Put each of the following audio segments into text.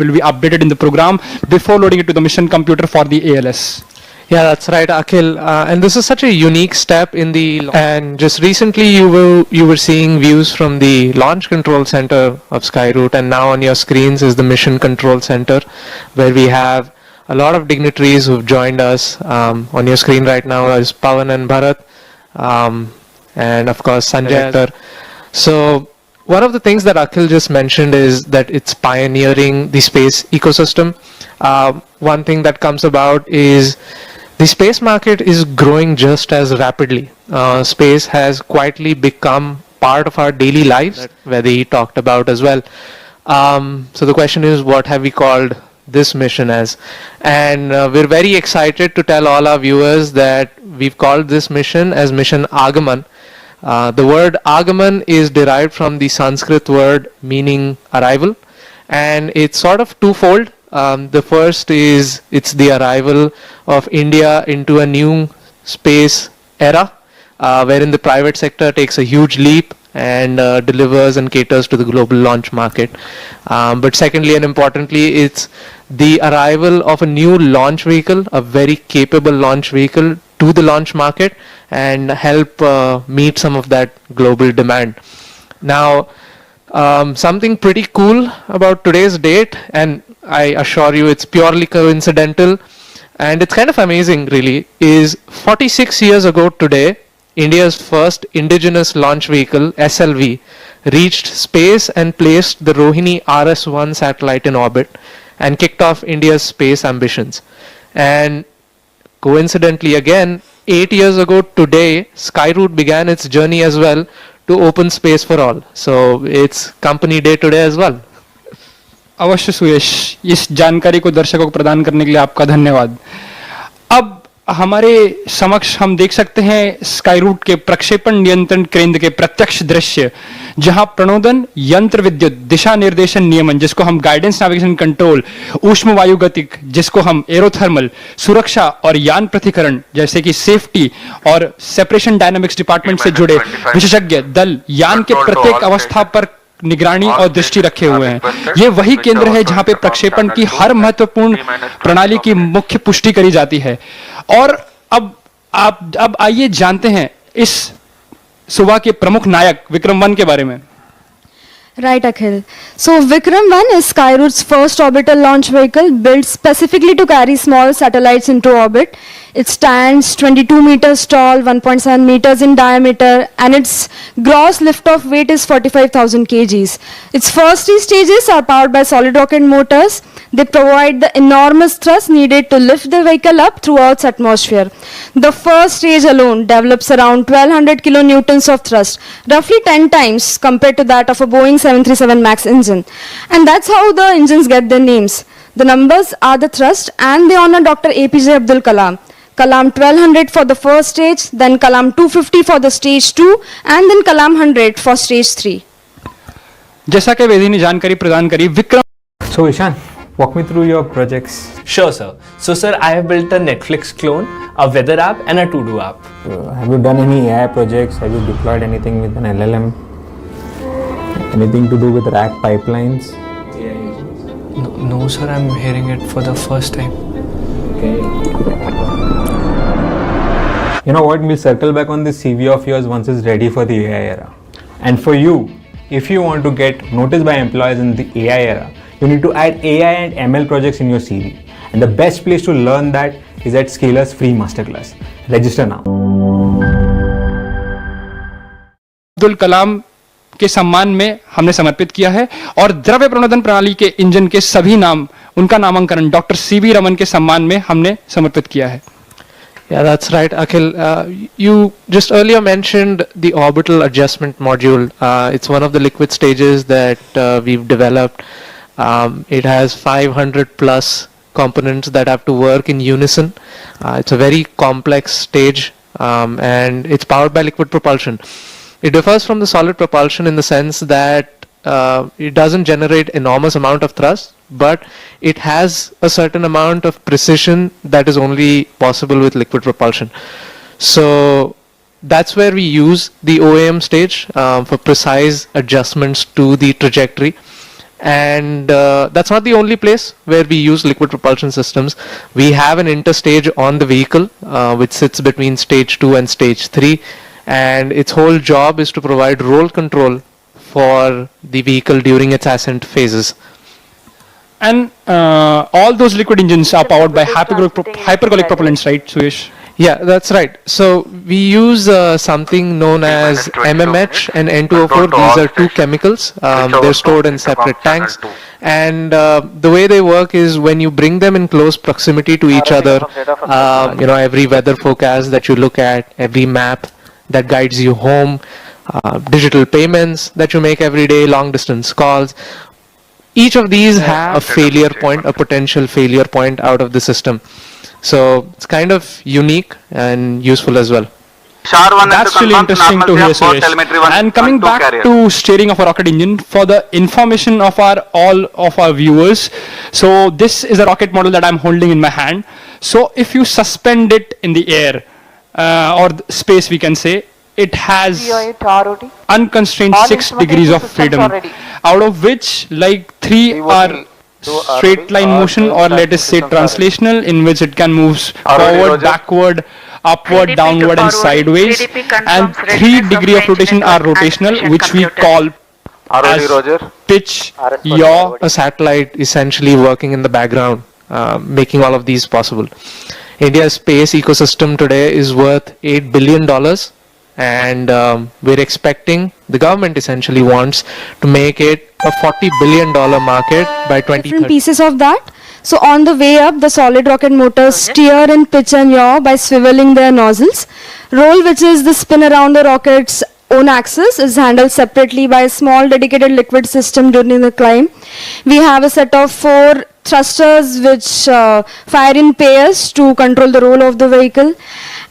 will be updated in the program before loading it to the mission computer for the ALS. Yeah, that's right, Akhil. And this is such a unique step in the, and just recently you were seeing views from the Launch Control Center of Skyroot, and now on your screens is the Mission Control Center, where we have a lot of dignitaries who've joined us. On your screen right now is Pawan and Bharat, and of course Sanjay. So one of the things that Akhil just mentioned is that it's pioneering the space ecosystem. One thing that comes about is the space market is growing just as rapidly. Space has quietly become part of our daily lives, where he talked about as well. So the question is, what have we called this mission as? And we're very excited to tell all our viewers that we've called this mission as Mission Agaman. The word Agaman is derived from the Sanskrit word meaning arrival, and it's sort of twofold. The first is it's the arrival of India into a new space era, wherein the private sector takes a huge leap and delivers and caters to the global launch market. But secondly and importantly, it's the arrival of a new launch vehicle, a very capable launch vehicle, to the launch market and help meet some of that global demand. Now, something pretty cool about today's date, and I assure you it's purely coincidental and it's kind of amazing really, is 46 years ago today, India's first indigenous launch vehicle, SLV, reached space and placed the Rohini RS-1 satellite in orbit and kicked off India's space ambitions. And coincidentally again, 8 years ago today, Skyroot began its journey as well to open space for all. So it's company day today as well. अवश्य सुयश, इस जानकारी को दर्शकों को प्रदान करने के लिए आपका धन्यवाद। अब हमारे समक्ष हम देख सकते हैं स्काईरूट के प्रक्षेपण नियंत्रण केंद्र के प्रत्यक्ष दृश्य, जहां प्रणोदन, यंत्र विद्युत, दिशा निर्देशन नियमन जिसको हम गाइडेंस नेविगेशन कंट्रोल, ऊष्म वायुगतिक जिसको हम एरोथर्मल, सुरक्षा और यान पृथक्करण जैसे कि सेफ्टी और सेपरेशन डायनामिक्स डिपार्टमेंट से जुड़े विशेषज्ञ दल यान के प्रत्येक अवस्था पर निगरानी और दृष्टि रखे हुए हैं। ये वही केंद्र है जहां पे प्रक्षेपण की हर महत्वपूर्ण प्रणाली की मुख्य पुष्टि करी जाती है। और अब आइए जानते हैं इस सुबह के प्रमुख नायक विक्रम 1 के बारे में। Right, Akhil. So Vikram 1 is Skyroot's first orbital launch vehicle built specifically to carry small satellites into orbit. It stands 22 meters tall, 1.7 meters in diameter, and its gross liftoff weight is 45,000 kgs. Its first 3 stages are powered by solid rocket motors. They provide the enormous thrust needed to lift the vehicle up through Earth's atmosphere. The first stage alone develops around 1200 kilonewtons of thrust, roughly 10 times compared to that of a Boeing 737 MAX engine. And that's how the engines get their names. The numbers are the thrust, and they honor Dr. APJ Abdul Kalam. Kalam 1200 for the first stage, then Kalam 250 for the stage 2, and then Kalam 100 for stage 3. जैसा कि वेदी ने जानकारी प्रदान करी, Vikram. So Ishan, walk me through your projects. Sure, sir. So, sir, I have built a Netflix clone, a weather app, and a to-do app. Have you done any AI projects? Have you deployed anything with an LLM? Anything to do with rack pipelines? No, sir, I'm hearing it for the first time. Okay. You know what? We'll circle back on this CV of yours once it's ready for the AI era. And for you, if you want to get noticed by employers in the AI era, you need to add AI and ML projects in your CV. And the best place to learn that is at Scalar's free masterclass. Register now. Abdul Kalam के सम्मान में हमने समर्पित किया है और द्रव्य प्रणोदन प्रणाली के इंजन के सभी नाम, उनका नामांकन डॉक्टर सीवी रमन के सम्मान में हमने समर्पित किया है। Yeah, that's right, Akhil. You just earlier mentioned the orbital adjustment module. It's one of the liquid stages that we've developed. It has 500 plus components that have to work in unison. It's a very complex stage, and it's powered by liquid propulsion. It differs from the solid propulsion in the sense that it doesn't generate enormous amount of thrust, but it has a certain amount of precision that is only possible with liquid propulsion. So that's where we use the OAM stage for precise adjustments to the trajectory. And that's not the only place where we use liquid propulsion systems. We have an interstage on the vehicle, which sits between stage 2 and stage 3. And its whole job is to provide roll control for the vehicle during its ascent phases. And all those liquid engines are powered by hypergolic propellants, right, Suyesh? Yeah, that's right. So we use something known as MMH and N2O4. These are two chemicals. They're stored in separate tanks. And the way they work is when you bring them in close proximity to each other, every weather forecast that you look at, every map that guides you home, digital payments that you make every day, long distance calls, each of these have a failure point, a potential failure point out of the system. So it's kind of unique and useful as well. That's really interesting to hear, Suresh. And coming back to steering of a rocket engine, for the information of all of our viewers, so this is a rocket model that I'm holding in my hand. So if you suspend it in the air or space, we can say, it has unconstrained 6 degrees of freedom, out of which like 3 are straight line motion, or let us say translational, in which it can move forward, backward, upward, downward and sideways, and 3 degree of rotation are rotational, which we call as pitch, yaw. A satellite essentially working in the background, making all of these possible. India's space ecosystem today is worth $8 billion. And we're expecting, the government essentially wants to make it a $40 billion market by 2030. Different pieces of that. So on the way up, the solid rocket motors steer in pitch and yaw by swiveling their nozzles. Roll, which is the spin around the rocket's own axis, is handled separately by a small dedicated liquid system during the climb. We have a set of 4 thrusters which fire in pairs to control the roll of the vehicle.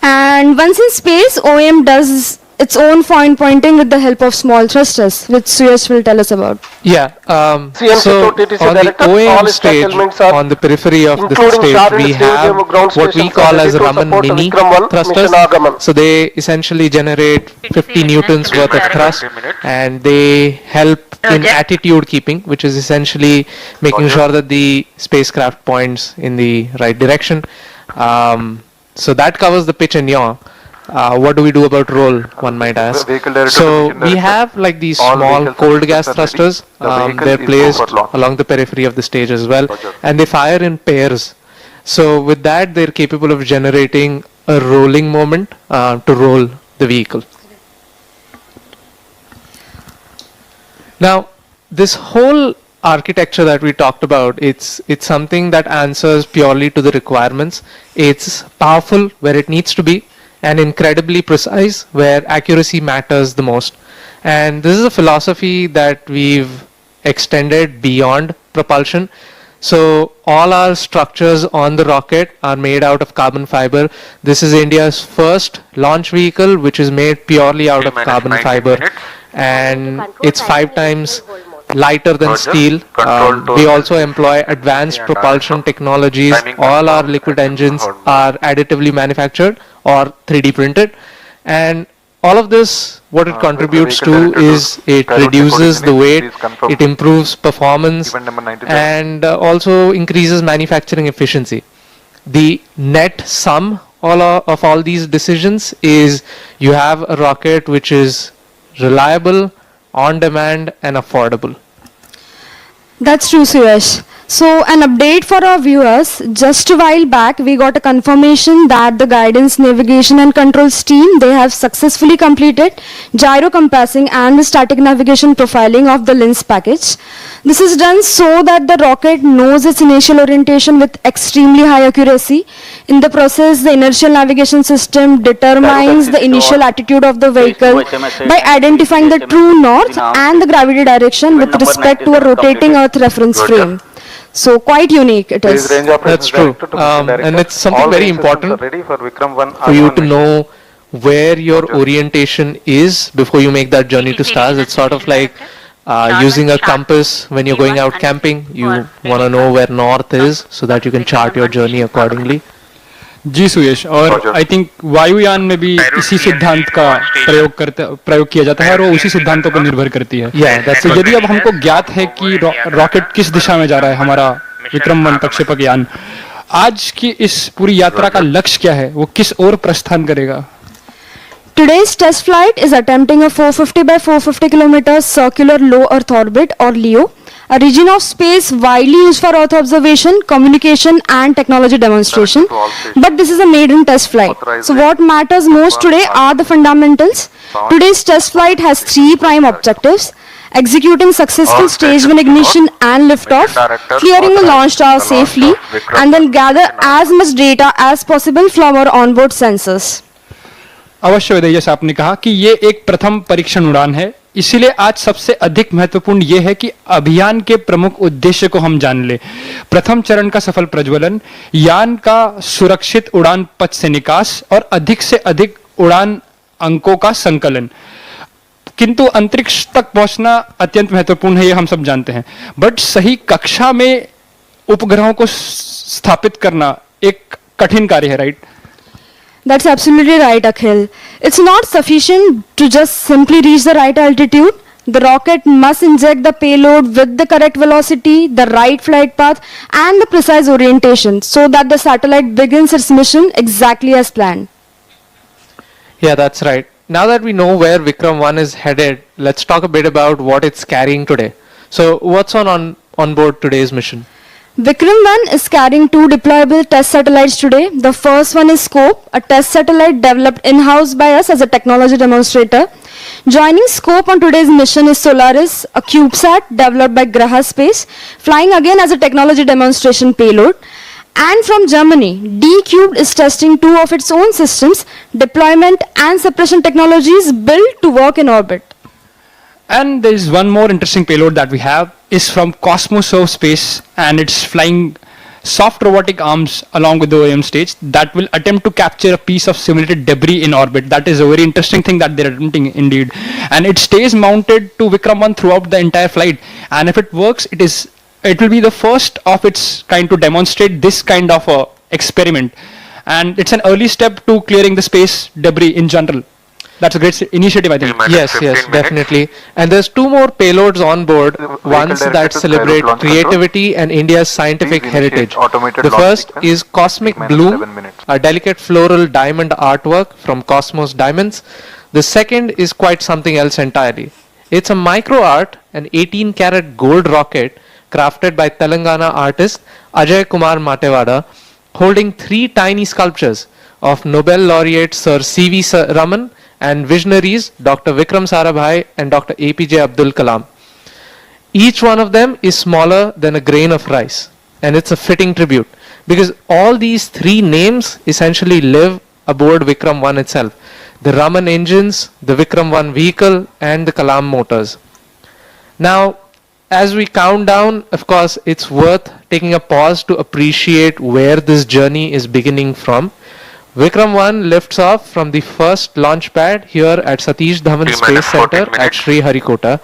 And once in space, OEM does its own pointing with the help of small thrusters, which Suyash will tell us about. Yeah, so on the OEM stage, on the periphery of the stage, we have what we call as Raman mini thrusters. So they essentially generate 50 newtons worth of thrust, and they help in attitude keeping, which is essentially making sure that the spacecraft points in the right direction. So that covers the pitch and yaw. What do we do about roll, one might ask? So we have like these small cold gas thrusters. They're placed along the periphery of the stage as well, and they fire in pairs. So with that, they're capable of generating a rolling moment to roll the vehicle. Now, this whole architecture that we talked about, it's something that answers purely to the requirements. It's powerful where it needs to be, and incredibly precise where accuracy matters the most. And this is a philosophy that we've extended beyond propulsion. So all our structures on the rocket are made out of carbon fiber. This is India's first launch vehicle which is made purely out of carbon fiber, and it's 5 times lighter than steel. We also employ advanced propulsion technologies. All our liquid engines are additively manufactured or 3D printed, and all of this, what it contributes to is it reduces the weight, it improves performance, and also increases manufacturing efficiency. The net sum of all these decisions is you have a rocket which is reliable, on demand and affordable. That's true, Suyash. So an update for our viewers, just a while back we got a confirmation that the guidance, navigation and controls team, they have successfully completed gyro compassing and the static navigation profiling of the lens package. This is done so that the rocket knows its initial orientation with extremely high accuracy. In the process, the inertial navigation system determines the initial attitude of the vehicle by identifying the true north and the gravity direction with respect to a rotating Earth reference frame. So quite unique it is. That's true. And it's something very important for you to know where your orientation is before you make that journey to stars. It's sort of like using a compass when you're going out camping. You want to know where north is so that you can chart your journey accordingly. जी सुयश, और I think वायुयान में भी इसी सिद्धांत का प्रयोग किया जाता है और वो उसी सिद्धांतों पर निर्भर करती है। तो यदि अब हमको ज्ञात है कि रॉकेट किस दिशा में जा रहा है, हमारा विक्रम 1 प्रक्षेपक यान, आज की इस पूरी यात्रा का लक्ष्य क्या है, वो किस ओर प्रस्थान करेगा? Today's test flight is attempting a 450 by 450 kilometers circular low Earth orbit or LEO, a region of space widely used for Earth observation, communication and technology demonstration. But this is a maiden test flight. So what matters most today are the fundamentals. Today's test flight has 3 prime objectives: executing successful stage 1 ignition and liftoff, clearing the launch tower safely, and then gather as much data as possible from our onboard sensors. अवश्य विदय, जैसा आपने कहा कि ये एक प्रथम परीक्षण उड़ान है, इसीलिए आज सबसे अधिक महत्वपूर्ण ये है कि अभियान के प्रमुख उद्देश्य को हम जान ले। प्रथम चरण का सफल प्रज्वलन, यान का सुरक्षित उड़ान पथ से निकास और अधिक से अधिक उड़ान अंकों का संकलन। किंतु अंतरिक्ष तक पहुंचना अत्यंत महत्वपूर्ण है, ये हम सब जानते हैं, बट सही कक्षा में उपग्रहों को स्थापित करना एक कठिन कार्य है, right? That's absolutely right, Akhil. It's not sufficient to just simply reach the right altitude. The rocket must inject the payload with the correct velocity, the right flight path, and the precise orientation so that the satellite begins its mission exactly as planned. Yeah, that's right. Now that we know where Vikram 1 is headed, let's talk a bit about what it's carrying today. So what's on board today's mission? Vikram 1 is carrying 2 deployable test satellites today. The first one is Scope, a test satellite developed in-house by us as a technology demonstrator. Joining Scope on today's mission is Solaris, a CubeSat developed by Graha Space, flying again as a technology demonstration payload. And from Germany, D-Cubed is testing 2 of its own systems, deployment and suppression technologies built to work in orbit. And there is one more interesting payload that we have is from Cosmoserve Space, and it's flying soft robotic arms along with the OEM stage that will attempt to capture a piece of simulated debris in orbit. That is a very interesting thing that they're attempting indeed. And it stays mounted to Vikram 1 throughout the entire flight. And if it works, it will be the first of its kind to demonstrate this kind of a experiment. And it's an early step to clearing the space debris in general. That's a great initiative, I think. Yes, definitely. And there's 2 more payloads on board, ones that celebrate creativity and India's scientific heritage. The first is Cosmic Bloom, a delicate floral diamond artwork from Cosmos Diamonds. The second is quite something else entirely. It's a micro art, an 18-karat gold rocket crafted by Telangana artist Ajay Kumar Matewada, holding 3 tiny sculptures of Nobel laureate Sir C.V. Raman and visionaries Dr. Vikram Sarabhai and Dr. APJ Abdul Kalam. Each one of them is smaller than a grain of rice, and it's a fitting tribute because all these 3 names essentially live aboard Vikram 1 itself: the Raman engines, the Vikram 1 vehicle, and the Kalam motors. Now, as we count down, of course, it's worth taking a pause to appreciate where this journey is beginning from. Vikram 1 lifts off from the first launch pad here at Satish Dhawan Space Center at Sri Harikota,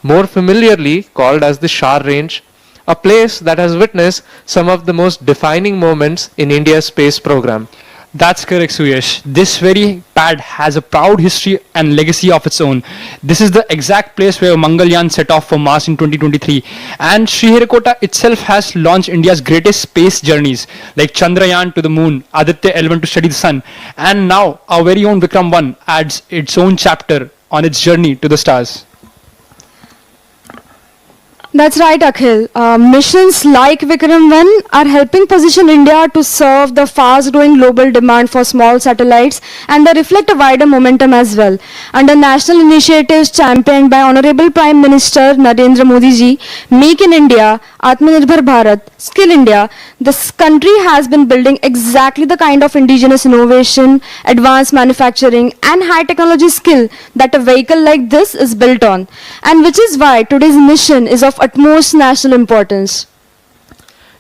more familiarly called as the Shar Range, a place that has witnessed some of the most defining moments in India's space program. That's correct, Suyesh. This very pad has a proud history and legacy of its own. This is the exact place where Mangalyaan set off for Mars in 2023. And Sriharikota itself has launched India's greatest space journeys like Chandrayaan to the moon, Aditya L1 to study the sun. And now our very own Vikram 1 adds its own chapter on its journey to the stars. That's right, Akhil. Missions like Vikram 1 are helping position India to serve the fast-growing global demand for small satellites, and they reflect a wider momentum as well. Under national initiatives championed by Honorable Prime Minister Narendra Modi ji, Make in India, Atmanirbhar Bharat, Skill India, this country has been building exactly the kind of indigenous innovation, advanced manufacturing, and high technology skill that a vehicle like this is built on, and which is why today's mission is of utmost national importance.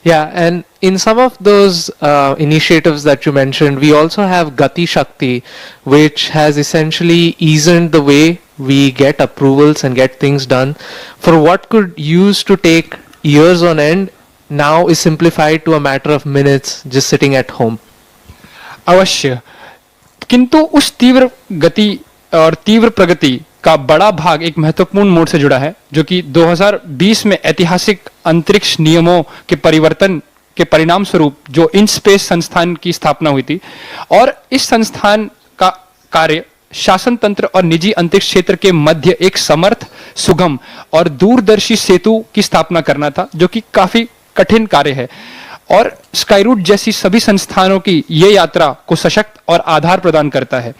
Yeah, and in some of those initiatives that you mentioned, we also have Gati Shakti, which has essentially eased the way we get approvals and get things done. For what could used to take years on end, now is simplified to a matter of minutes just sitting at home. अवश्य, किंतु उस तीव्र गति और तीव्र प्रगति का बड़ा भाग एक महत्वपूर्ण मोड़ से जुड़ा है, जो कि 2020 में ऐतिहासिक अंतरिक्ष नियमों के परिवर्तन के परिणाम स्वरूप जो इन स्पेस संस्थान की स्थापना हुई थी, और इस संस्थान का कार्य शासन तंत्र और निजी अंतरिक्ष क्षेत्र के मध्य एक समर्थ, सुगम और दूरदर्शी सेतु की स्थापना करना था, जो कि काफी कठिन कार्य है। और स्काईरूट जैसी सभी संस्थानों की ये यात्रा को सशक्त और आधार प्रदान करता है।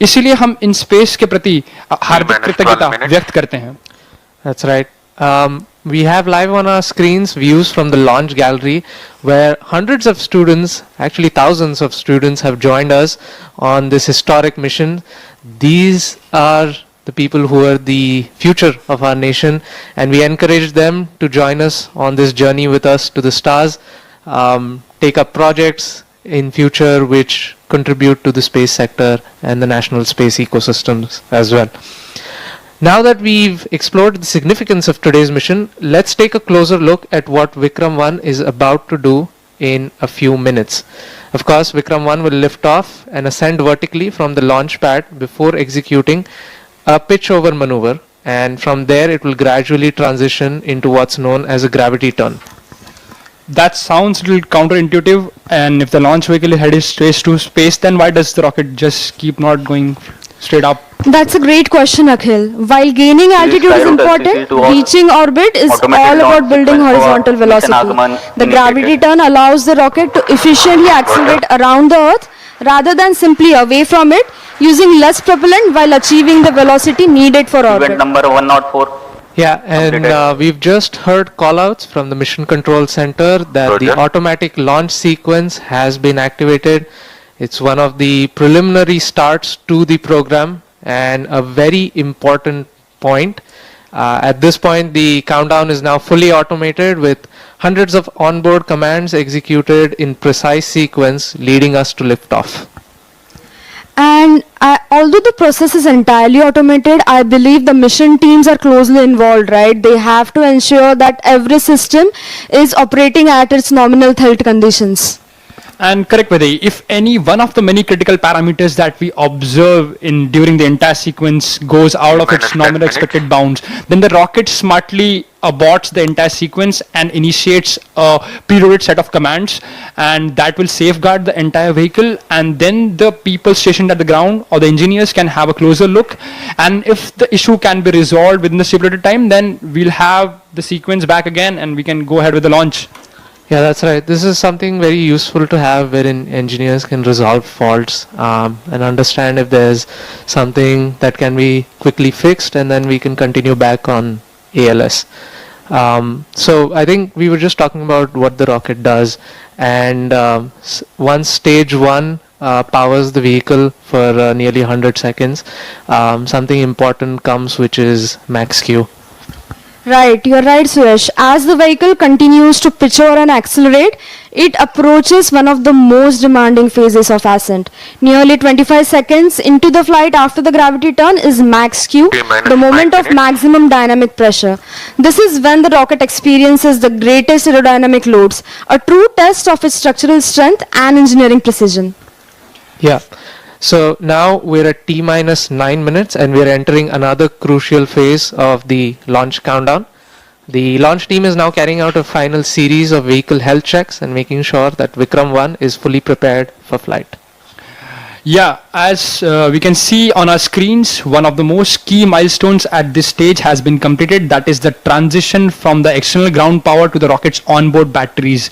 इसीलिए हम इन स्पेस के प्रति हार्दिक कृतज्ञता व्यक्त करते हैं। That's right. We have live on our screens views from the launch gallery where hundreds of students, actually thousands of students, have joined us on this historic mission. These are the people who are the future of our nation, and we encourage them to join us on this journey with us to the stars, take up projects in future which contribute to the space sector and the national space ecosystems as well. Now that we've explored the significance of today's mission, let's take a closer look at what Vikram 1 is about to do in a few minutes. Of course, Vikram 1 will lift off and ascend vertically from the launch pad before executing a pitch over maneuver, and from there it will gradually transition into what's known as a gravity turn. That sounds a little counterintuitive, and if the launch vehicle is headed straight to space, then why does the rocket just keep not going straight up? That's a great question, Akhil. While gaining altitude is important, reaching orbit is all about building horizontal velocity. The gravity turn allows the rocket to efficiently accelerate around the Earth rather than simply away from it, using less propellant while achieving the velocity needed for orbit. Event number 104. Yeah, and we've just heard callouts from the Mission Control Center that the automatic launch sequence has been activated. It's one of the preliminary starts to the program and a very important point. At this point, the countdown is now fully automated with hundreds of onboard commands executed in precise sequence, leading us to liftoff. And although the process is entirely automated, I believe the mission teams are closely involved, right? They have to ensure that every system is operating at its nominal health conditions. And correct, Vijay, if any one of the many critical parameters that we observe in during the entire sequence goes out of its nominal expected bounds, then the rocket smartly aborts the entire sequence and initiates a preloaded set of commands, and that will safeguard the entire vehicle, and then the people stationed at the ground or the engineers can have a closer look, and if the issue can be resolved within the stipulated time, then we'll have the sequence back again and we can go ahead with the launch. Yeah, that's right. This is something very useful to have wherein engineers can resolve faults and understand if there's something that can be quickly fixed, and then we can continue back on ALS. So I think we were just talking about what the rocket does, and once stage 1 powers the vehicle for nearly 100 seconds, something important comes, which is max Q. Right, you're right, Suresh. As the vehicle continues to pitch over and accelerate, it approaches one of the most demanding phases of ascent. Nearly 25 seconds into the flight after the gravity turn is max Q, the moment of maximum dynamic pressure. This is when the rocket experiences the greatest aerodynamic loads, a true test of its structural strength and engineering precision. Yeah. So now we're at T-minus 9 minutes and we're entering another crucial phase of the launch countdown. The launch team is now carrying out a final series of vehicle health checks and making sure that Vikram 1 is fully prepared for flight. Yeah, as we can see on our screens, one of the most key milestones at this stage has been completed. That is the transition from the external ground power to the rocket's onboard batteries.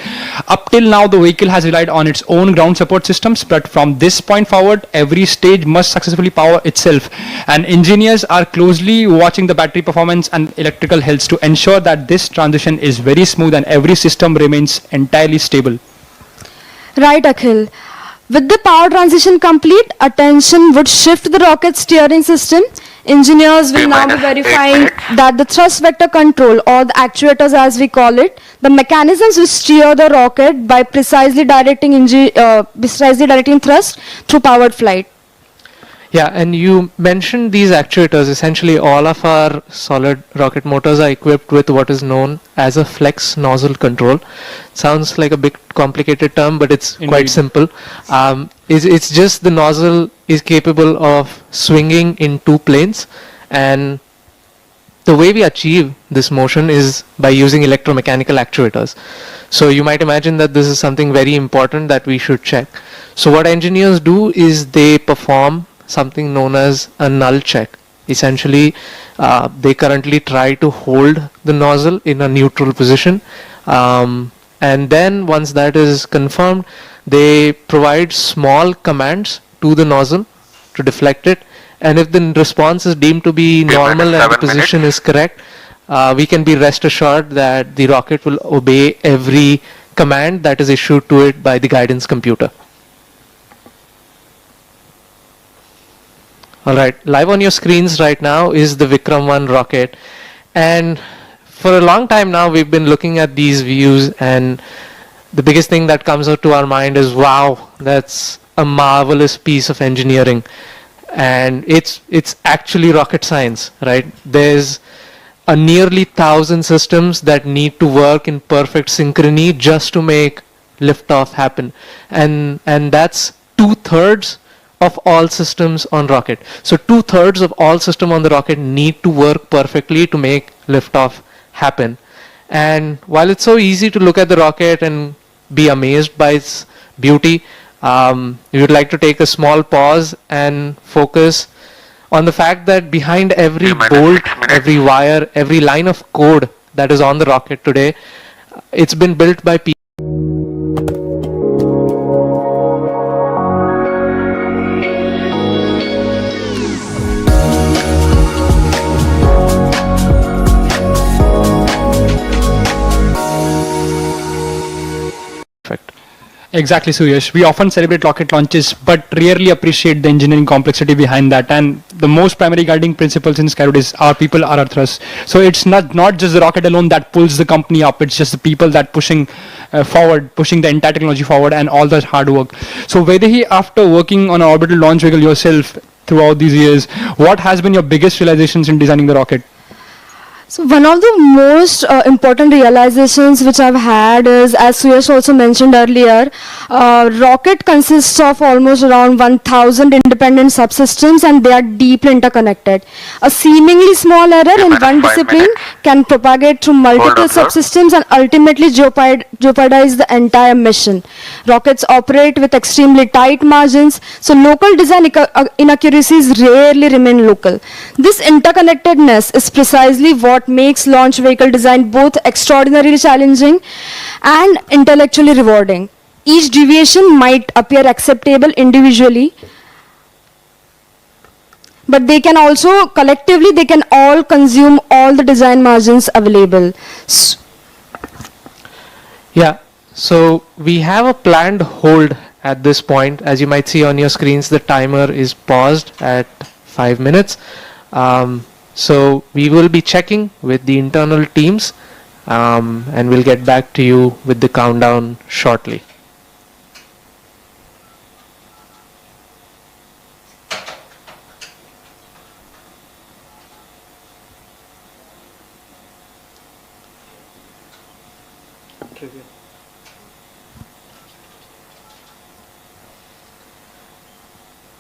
Up till now, the vehicle has relied on its own ground support systems, but from this point forward, every stage must successfully power itself. And engineers are closely watching the battery performance and electrical health to ensure that this transition is very smooth and every system remains entirely stable. Right, Akhil. With the power transition complete, attention would shift to the rocket steering system. Engineers will now be verifying that the thrust vector control, or the actuators as we call it, the mechanisms which steer the rocket by precisely directing thrust through powered flight. Yeah, and you mentioned these actuators. Essentially, all of our solid rocket motors are equipped with what is known as a flex nozzle control. Sounds like a bit complicated term, but it's quite Indeed. simple. It's just the nozzle is capable of swinging in two planes, and the way we achieve this motion is by using electromechanical actuators. So you might imagine that this is something very important that we should check. So what engineers do is they perform something known as a null check. Essentially, they currently try to hold the nozzle in a neutral position. And then once that is confirmed, they provide small commands to the nozzle to deflect it. And if the response is deemed to be normal and the position is correct, we can be rest assured that the rocket will obey every command that is issued to it by the guidance computer. Alright, live on your screens right now is the Vikram 1 rocket, and for a long time now we've been looking at these views, and the biggest thing that comes out to our mind is, wow, that's a marvelous piece of engineering. And it's actually rocket science, right? There's a nearly 1,000 systems that need to work in perfect synchrony just to make liftoff happen, and that's 2/3 of all systems on rocket. So 2/3 of all system on the rocket need to work perfectly to make liftoff happen. And while it's so easy to look at the rocket and be amazed by its beauty, we would like to take a small pause and focus on the fact that behind every bolt, every wire, every line of code that is on the rocket today, it's been built by people. Exactly, Suyash. We often celebrate rocket launches, but rarely appreciate the engineering complexity behind that. And the most primary guiding principles in Skyroot is our people are our thrust. So it's not just the rocket alone that pulls the company up. It's just the people that pushing forward, pushing the entire technology forward, and all that hard work. So Vaidehi, after working on an orbital launch vehicle yourself throughout these years, what has been your biggest realizations in designing the rocket? So one of the most important realizations which I've had is, as Suyash also mentioned earlier, rocket consists of almost around 1,000 independent subsystems, and they are deeply interconnected. A seemingly small error in one discipline can propagate through multiple subsystems and ultimately jeopardize the entire mission. Rockets operate with extremely tight margins, so local design inaccuracies rarely remain local. This interconnectedness is precisely what makes launch vehicle design both extraordinarily challenging and intellectually rewarding. Each deviation might appear acceptable individually, but they can also collectively, they can all consume all the design margins available. Yeah, so we have a planned hold at this point. As you might see on your screens, the timer is paused at 5 minutes. So we will be checking with the internal teams, and we'll get back to you with the countdown shortly.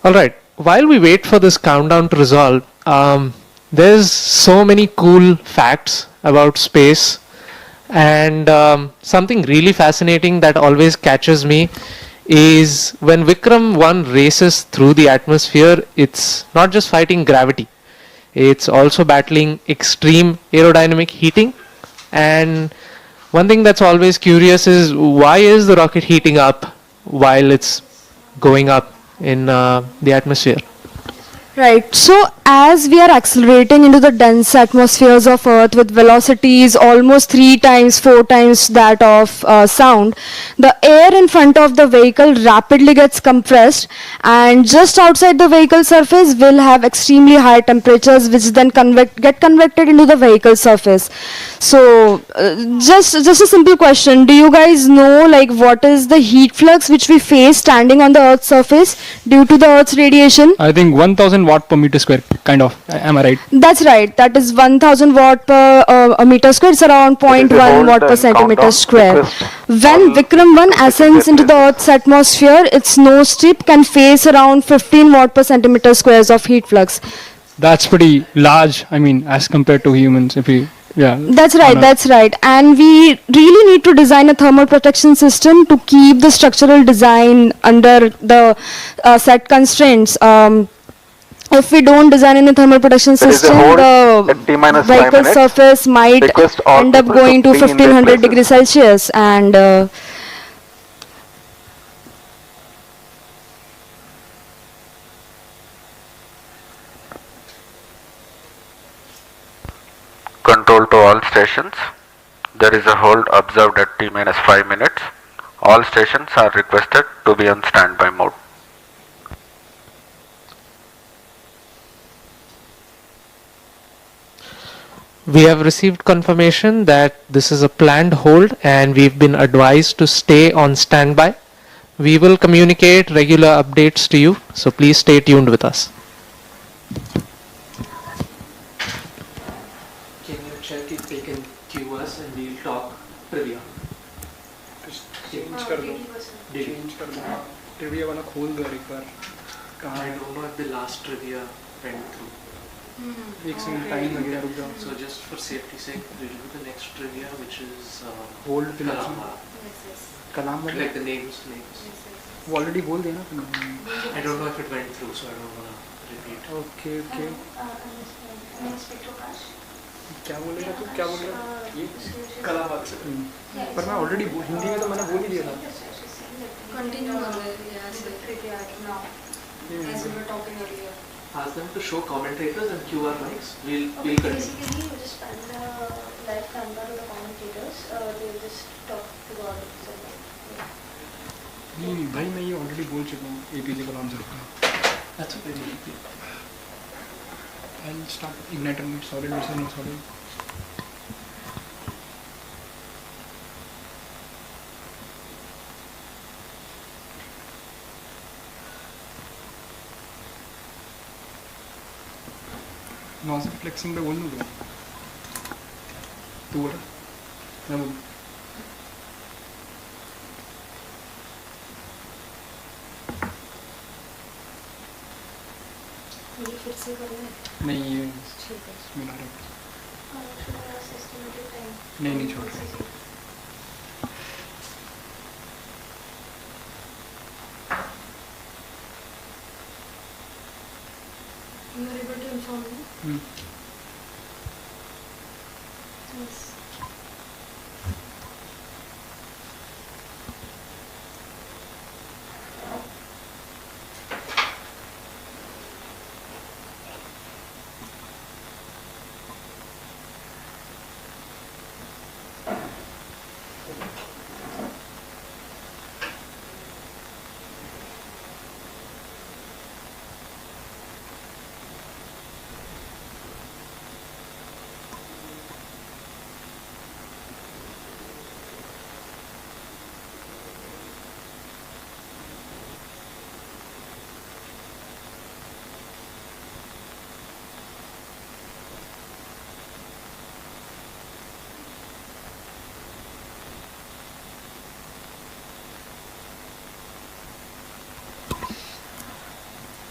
All right, while we wait for this countdown to resolve, there's so many cool facts about space, and something really fascinating that always catches me is when Vikram 1 races through the atmosphere, it's not just fighting gravity, it's also battling extreme aerodynamic heating. And one thing that's always curious is, why is the rocket heating up while it's going up in the atmosphere? Right. So as we are accelerating into the dense atmospheres of Earth with velocities almost 3 times, 4 times that of sound, the air in front of the vehicle rapidly gets compressed, and just outside the vehicle surface will have extremely high temperatures, which then get convected into the vehicle surface. So just a simple question: do you guys know like what is the heat flux which we face standing on the Earth's surface due to the Earth's radiation? I think 1000 watt per meter square, kind of. Am I right? That's right. That is 1000 watt per a meter square. It's around 0.1 watt per centimeter square. When Vikram 1 ascends into the Earth's atmosphere, its nose tip can face around 15 watt per centimeter squares of heat flux. That's pretty large. I mean, as compared to humans, if we, yeah. That's right, that's right. And we really need to design a thermal protection system to keep the structural design under the set constraints. If we don't design any thermal protection system, the vehicle surface might end up going to 1500 degrees Celsius, and Control to all stations. There is a hold observed at T-5 minutes. All stations are requested to be on standby mode. We have received confirmation that this is a planned hold and we've been advised to stay on standby. We will communicate regular updates to you, so please stay tuned with us. Can you check if they can queue us and we'll talk trivia? Trivia वाला खोल दो एक बार. I don't know if the last trivia went through. एक second time लगेगा, रुक जाओ. So just for safety sake, we'll do the next trivia, which is hold पे Kalamwala. कलाम वाला. Like the names. वो ऑलरेडी बोल दिया ना. I don't know if it went through, so I don't want to repeat. Okay okay. क्या बोलेगा तू, क्या बोलेगा ये? Kalamwala. पर मैं ऑलरेडी हिंदी में तो मैंने बोल ही दिया था. continue now, as we were talking earlier. Ask them to show commentators and QR mics. We'll continue. Basically, you just send the live camera to the commentators. They'll just talk to the audience. नहीं भाई, मैं ये already बोल चुका हूँ APJ कलाम sir का. That's okay. I'll start igniter with solid versus no solid. Noise flexing पे बोल दूँ क्या? तू बोल, मैं बोलूँ. ये फिर से करना है? नहीं ये ठीक है. मिला रहे. estimated time. नहीं छोड़ रहे. You are able to inform me? Yes.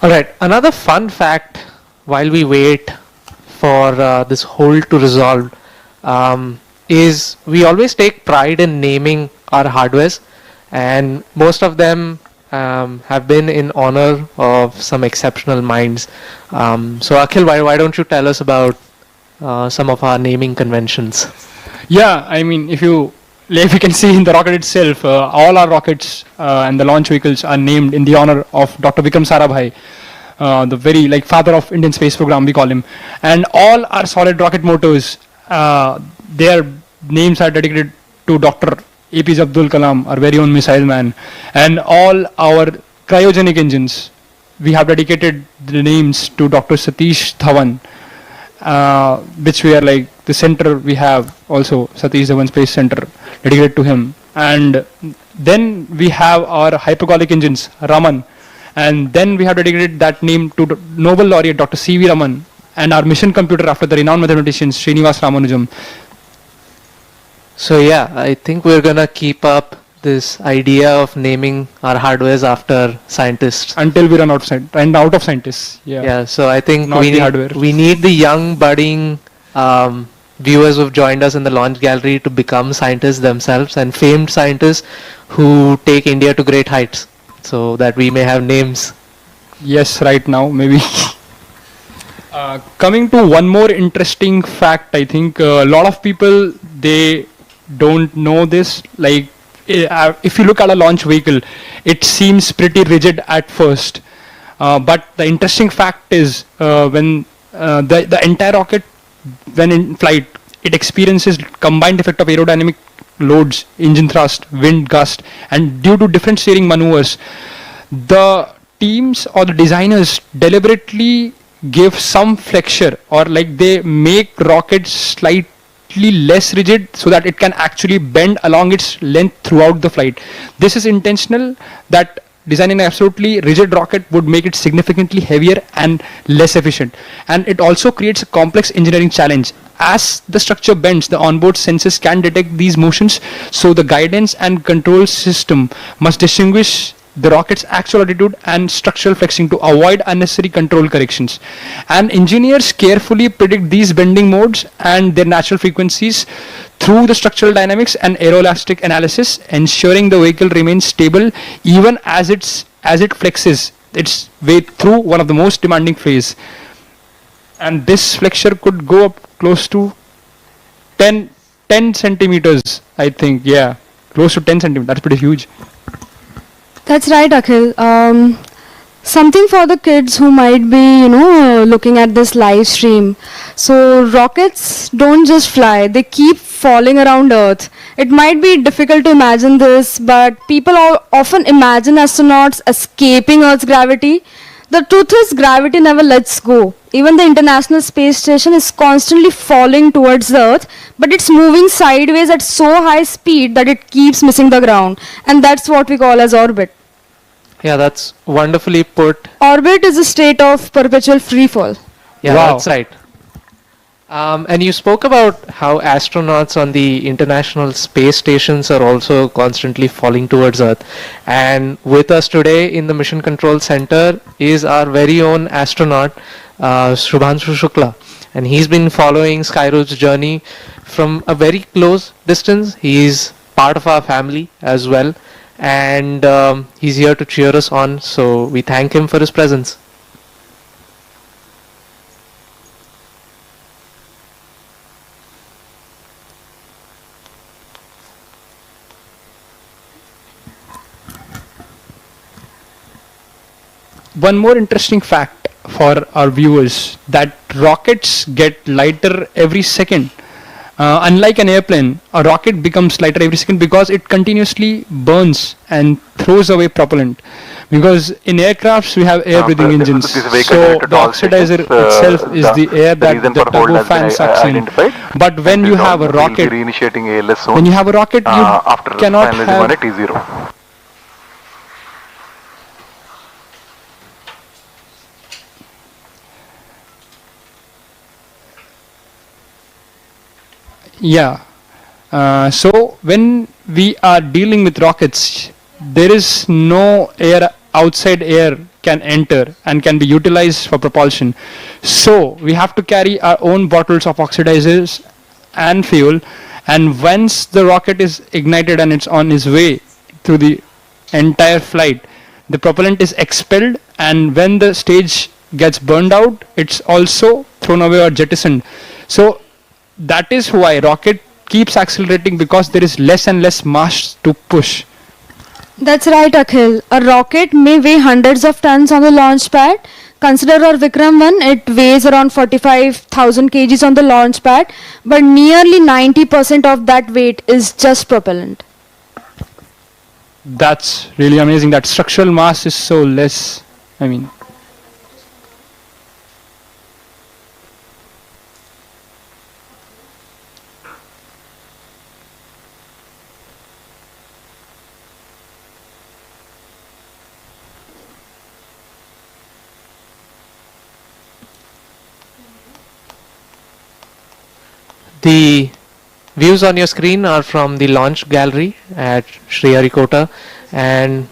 Alright, another fun fact while we wait for this hold to resolve is we always take pride in naming our hardwares, and most of them have been in honor of some exceptional minds. So Akhil, why don't you tell us about some of our naming conventions? Yeah, I mean, if you can see in the rocket itself, all our rockets and the launch vehicles are named in the honor of Dr. Vikram Sarabhai. the very like father of Indian space program, we call him. And all our solid rocket motors, their names are dedicated to Dr. APJ Abdul Kalam, our very own missile man. And all our cryogenic engines, we have dedicated the names to Dr. Satish Dhawan, which we are like the center we have also, Satish Dhawan Space Center, dedicated to him. And then we have our hypergolic engines, Raman. And then we have dedicated that name to Nobel laureate Dr. C.V. Raman, and our mission computer after the renowned mathematician Srinivas Ramanujam. So yeah, I think we're gonna keep up this idea of naming our hardwares after scientists. Until we run out of scientists. Yeah. Yeah, so I think Not the hardware. we need the young budding viewers who've joined us in the launch gallery to become scientists themselves, and famed scientists who take India to great heights, so that we may have names. Yes, right now, maybe. Coming to one more interesting fact, I think a lot of people, they don't know this. Like, if you look at a launch vehicle, it seems pretty rigid at first. But the interesting fact is when the entire rocket, when in flight, it experiences combined effect of aerodynamic loads, engine thrust, wind gust, and due to different steering maneuvers, the teams or the designers deliberately give some flexure, or like they make rockets slightly less rigid so that it can actually bend along its length throughout the flight. This is intentional, that designing an absolutely rigid rocket would make it significantly heavier and less efficient. And it also creates a complex engineering challenge. As the structure bends, the onboard sensors can detect these motions, so the guidance and control system must distinguish the rocket's actual altitude and structural flexing to avoid unnecessary control corrections. And engineers carefully predict these bending modes and their natural frequencies through the structural dynamics and aeroelastic analysis, ensuring the vehicle remains stable even as it flexes its way through one of the most demanding phase. And this flexure could go up close to 10 centimeters, I think. Yeah, close to 10 centimeters. That's pretty huge. That's right, Akhil. Something for the kids who might be, looking at this live stream. So rockets don't just fly, they keep falling around Earth. It might be difficult to imagine this, but people often imagine astronauts escaping Earth's gravity. The truth is, gravity never lets go. Even the International Space Station is constantly falling towards the Earth, but it's moving sideways at so high speed that it keeps missing the ground. And that's what we call as orbit. Yeah, that's wonderfully put. Orbit is a state of perpetual free fall. Yeah, Wow. that's right. And you spoke about how astronauts on the international space stations are also constantly falling towards Earth. And with us today in the Mission Control Center is our very own astronaut, Shubhanshu Shukla. And he's been following Skyroot's journey from a very close distance. He's part of our family as well. And he's here to cheer us on. So we thank him for his presence. One more interesting fact for our viewers, that rockets get lighter every second. Unlike an airplane, a rocket becomes lighter every second because it continuously burns and throws away propellant. Because in aircrafts we have air breathing engines, so the oxidizer itself is the air that the turbofan sucks in. But when you have a rocket, you cannot have T0. Yeah. So when we are dealing with rockets, there is no air, outside air can enter and can be utilized for propulsion. So we have to carry our own bottles of oxidizers and fuel, and once the rocket is ignited and it's on its way through the entire flight, the propellant is expelled, and when the stage gets burned out, it's also thrown away or jettisoned. So that is why rocket keeps accelerating, because there is less and less mass to push. That's right, Akhil. A rocket may weigh hundreds of tons on the launch pad. Consider our Vikram 1, it weighs around 45,000 kgs on the launch pad, but nearly 90% of that weight is just propellant. That's really amazing. That structural mass is so less. I mean, The views on your screen are from the launch gallery at Sriharikota, and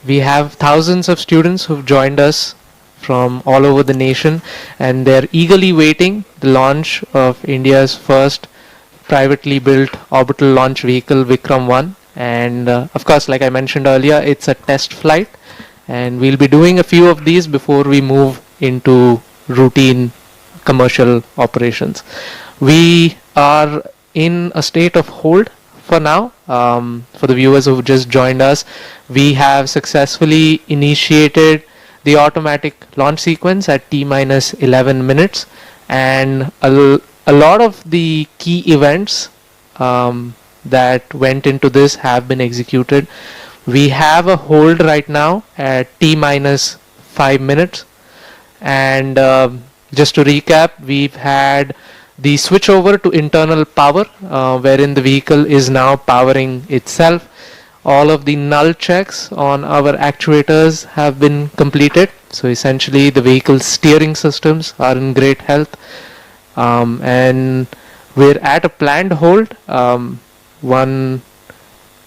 we have thousands of students who've joined us from all over the nation, and they're eagerly waiting the launch of India's first privately built orbital launch vehicle, Vikram 1. And of course, like I mentioned earlier, it's a test flight, and we'll be doing a few of these before we move into routine commercial operations. We are in a state of hold for now. For the viewers who've just joined us, we have successfully initiated the automatic launch sequence at T-minus 11 minutes, and a lot of the key events that went into this have been executed. We have a hold right now at T-minus 5 minutes, and just to recap, we've had the switchover to internal power, wherein the vehicle is now powering itself. All of the null checks on our actuators have been completed. So essentially the vehicle's steering systems are in great health. And we're at a planned hold. One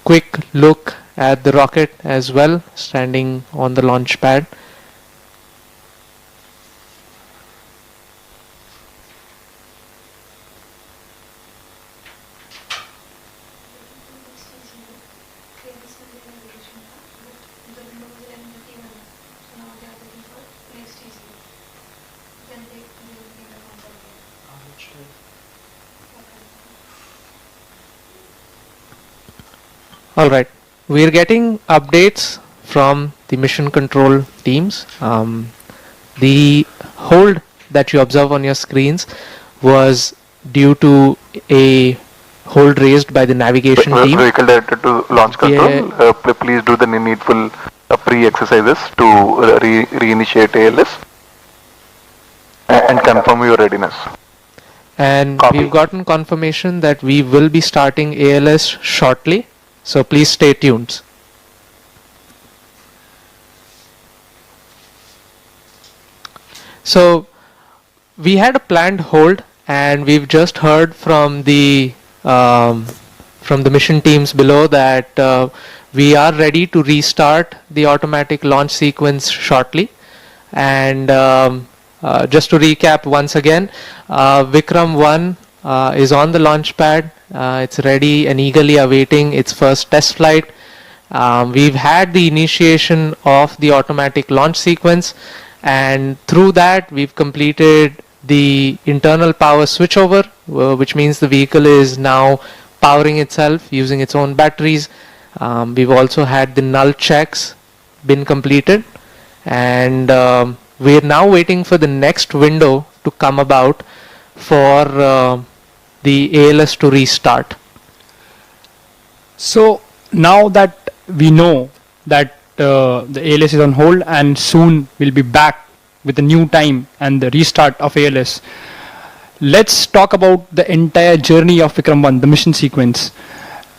quick look at the rocket as well, standing on the launch pad. All right, we're getting updates from the mission control teams. The hold that you observe on your screens was due to a hold raised by the navigation team. Vehicle directed to launch control. Please do the needful pre-exercises to reinitiate ALS and confirm your readiness. And Copy. we've gotten confirmation that we will be starting ALS shortly. So please stay tuned. So we had a planned hold, and we've just heard from the mission teams below that we are ready to restart the automatic launch sequence shortly. And just to recap once again, Vikram 1 is on the launch pad. It's ready and eagerly awaiting its first test flight. We've had the initiation of the automatic launch sequence, and through that we've completed the internal power switchover, which means the vehicle is now powering itself using its own batteries. We've also had the null checks been completed, and we're now waiting for the next window to come about for the ALS to restart. so now that we know that the ALS is on hold and soon we'll be back with a new time and the restart of ALS, let's talk about the entire journey of Vikram 1, the mission sequence.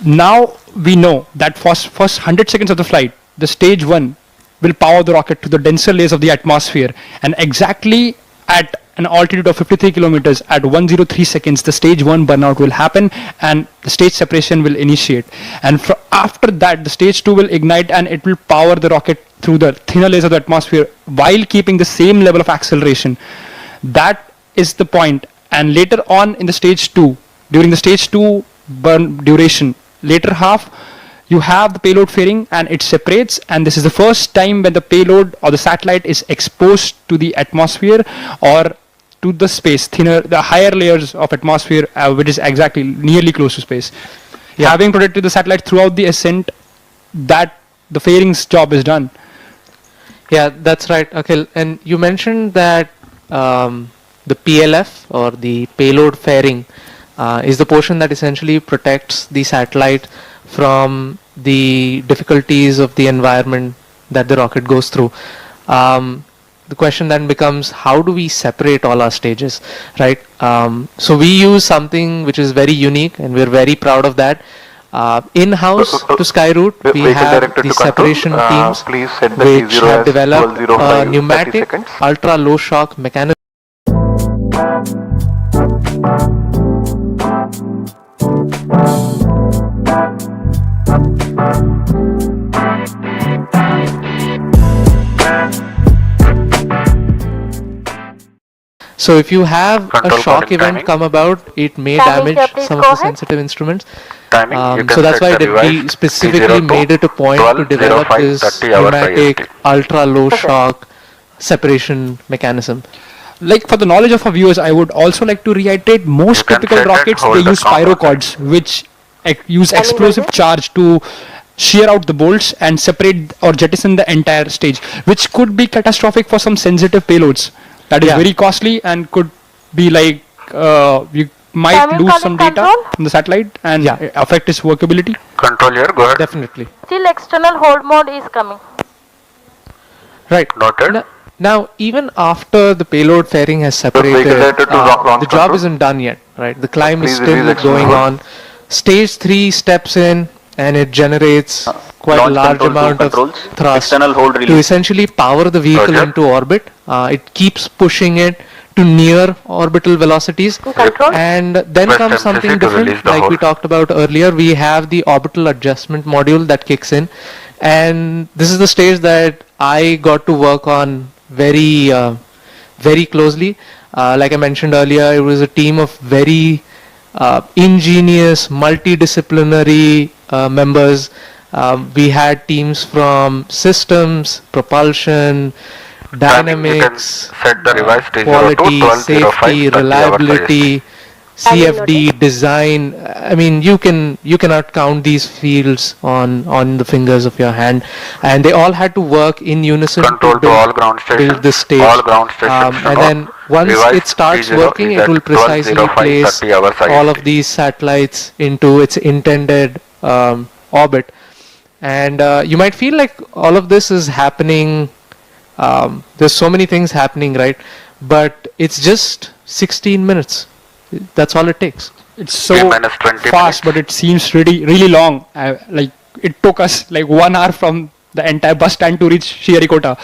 Now we know that first 100 seconds of the flight, the stage 1 will power the rocket to the denser layers of the atmosphere, and exactly at an altitude of 53 kilometers at 103 seconds, the stage 1 burnout will happen and the stage separation will initiate. And after that, the stage 2 will ignite and it will power the rocket through the thinner layers of the atmosphere while keeping the same level of acceleration. That is the point. And later on in the stage 2, during the stage 2 burn duration, later half, you have the payload fairing and it separates, and this is the first time when the payload or the satellite is exposed to the atmosphere or to the space, the higher layers of atmosphere, which is exactly nearly close to space. Yeah. Having protected the satellite throughout the ascent, that the fairing's job is done. Yeah, that's right, Akhil. And you mentioned that the PLF or the payload fairing is the portion that essentially protects the satellite from the difficulties of the environment that the rocket goes through. The question then becomes, how do we separate all our stages, right? So we use something which is very unique, and we're very proud of that. In-house to Skyroot, we Vehicle have director the to control, separation teams please set the which T0 have as developed 1205, a 30 pneumatic seconds. ultra low shock mechanism. So if you have Control a shock calling event timing. come about, it may Timing, damage please some go of the ahead. sensitive instruments. Timing, you can So that's set why the we device specifically T02, made it a point to 12, develop 05, this 30 hours pneumatic IST. ultra low shock separation mechanism. Like for the knowledge of our viewers, I would also like to reiterate most You can typical set it, rockets, hold they the use count pyro on cords, which use Timing explosive button. charge to shear out the bolts and separate or jettison the entire stage, which could be catastrophic for some sensitive payloads. That is Yeah. very costly and could be like you might Timing lose calling some data control. from the satellite and Yeah. affect its workability. Control here, go ahead. Definitely. Still external hold mode is coming. Right. Noted. Now, even after the payload fairing has vehicle separated, director to launch the job control. isn't done yet, right? The climb is Please still release going external on. Stage 3 steps in and it generates quite a launch large control two amount of controls, thrust external hold to release. essentially power the vehicle Roger. into orbit. It keeps pushing it to near orbital velocities. Control. And then Press comes MCC something to release different, the like we hold. talked about earlier. We have the orbital adjustment module that kicks in, and this is the stage that I got to work on very closely. Like I mentioned earlier, it was a team of very ingenious, multidisciplinary members. We had teams from systems, propulsion, dynamics, set the revised T02, quality, 1205, safety, 30 hours reliability, Timing CFD, design. I mean, you cannot count these fields on the fingers of your hand, and they all had to work in unison Control to all ground stations. build this stage. All ground stations to And know. then once Revised it starts T0 working, is it at will precisely 12:05, place 30 hours all IST. of these satellites into its intended orbit. And you might feel like all of this is happening. There's so many things happening, right? But it's just 16 minutes. That's all it takes. It's so T minus 20 fast, minutes. but it seems really long. Like it took us like 1 hour from the entire bus stand to reach Sriharikota.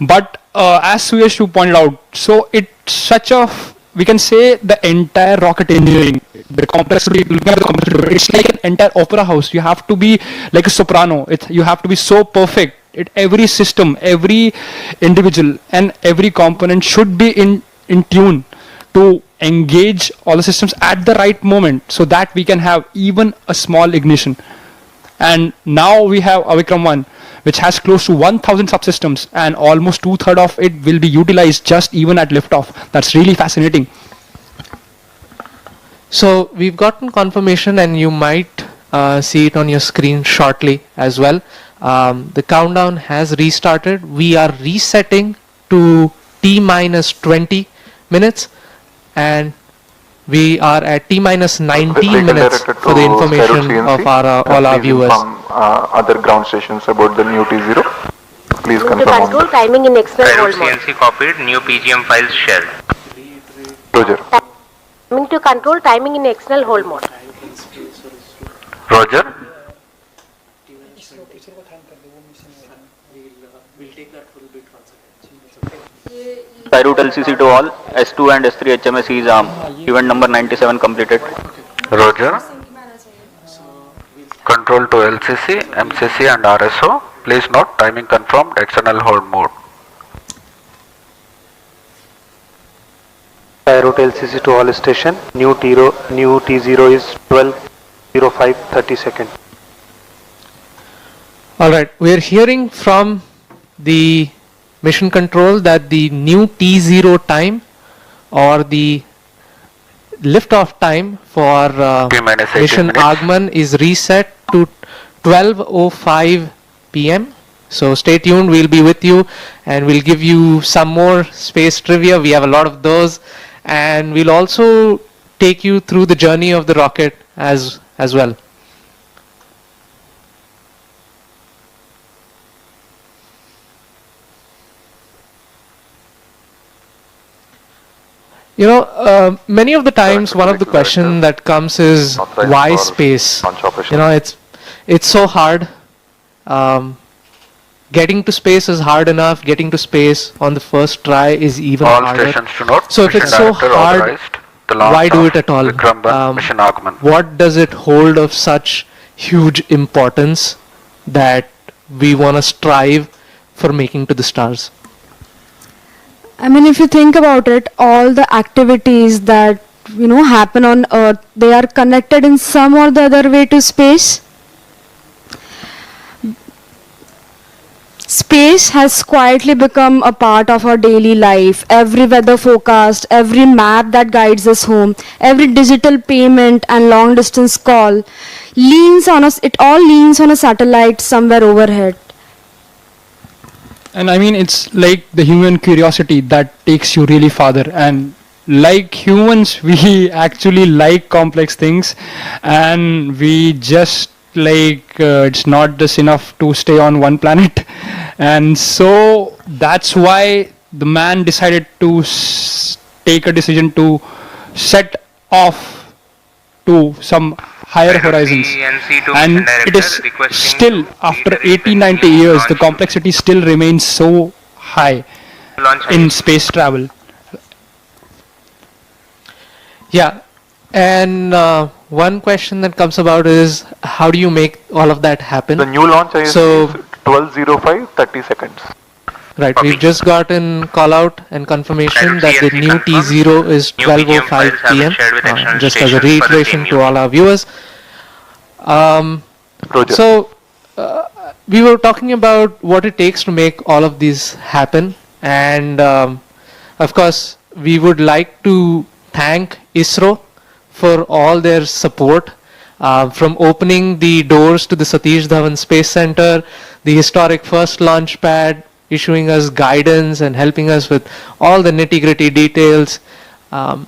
But as Suyash you pointed out, so it's such a we can say the entire rocket engineering, the compressor, it's like an entire opera house. You have to be like a soprano. You have to be so perfect. Every system, every individual, and every component should be in tune to engage all the systems at the right moment, so that we can have even a small ignition. And now we have Avikram 1, which has close to 1,000 subsystems, and almost 2/3 of it will be utilized just even at liftoff. That's really fascinating. So we've gotten confirmation, and you might see it on your screen shortly as well. The countdown has restarted. We are resetting to T minus 20 minutes, and we are at T minus 19 Vehicle minutes director for the to information Skyroot CNC. of all our Please viewers. inform, other ground stations about the new T0. Please To confirm on control that. timing in external Skyroot hold mode. CNC copied, new PGM files shared. Roger. Timing to control timing in external hold mode. Roger. Skyroot LCC to all, S2 and S3 HMS is event number 97 completed. Roger. Control to LCC, MCC and RSO. Please note timing confirmed, external hold mode. Skyroot LCC to all station. New T0 is 12:05 30 seconds. All right, we're hearing from the mission control that the new T0 time or the liftoff time for T minus 18 mission minutes. Agman is reset to 12:05 p.m. So stay tuned, we'll be with you and we'll give you some more space trivia. We have a lot of those, and we'll also take you through the journey of the rocket as well. You know, many of the times one of the questions that comes is why space? You know, it's so hard. Getting to space is hard enough. Getting to space on the first try is even All harder. stations to note, So if mission it's so director hard, authorized the launch why do of it at all? Vikram 1 mission Agman. What does it hold of such huge importance that we want to strive for making to the stars? I mean, if you think about it, all the activities that, you know, happen on Earth, they are connected in some or the other way to space. Space has quietly become a part of our daily life. Every weather forecast, every map that guides us home, every digital payment and long distance call leans on us. It all leans on a satellite somewhere overhead. And I mean, it's like the human curiosity that takes you really farther. And like humans, we actually like complex things, and we just like it's not just enough to stay on one planet. And so that's why the man decided to take a decision to set off to some higher horizons. And it is still, after 80-90 years, the complexity still remains so high in space travel. Yeah, and one question that comes about is how do you make all of that happen? The new launch is So 12:05, 30 seconds. right, we've just gotten call out and confirmation that the new T0 is 12:05 p.m. Just as a reiteration to all our viewers. Roger. So we were talking about what it takes to make all of these happen, and of course we would like to thank ISRO for all their support, from opening the doors to the Satish Dhawan Space Center, the historic first launch pad, issuing us guidance and helping us with all the nitty-gritty details.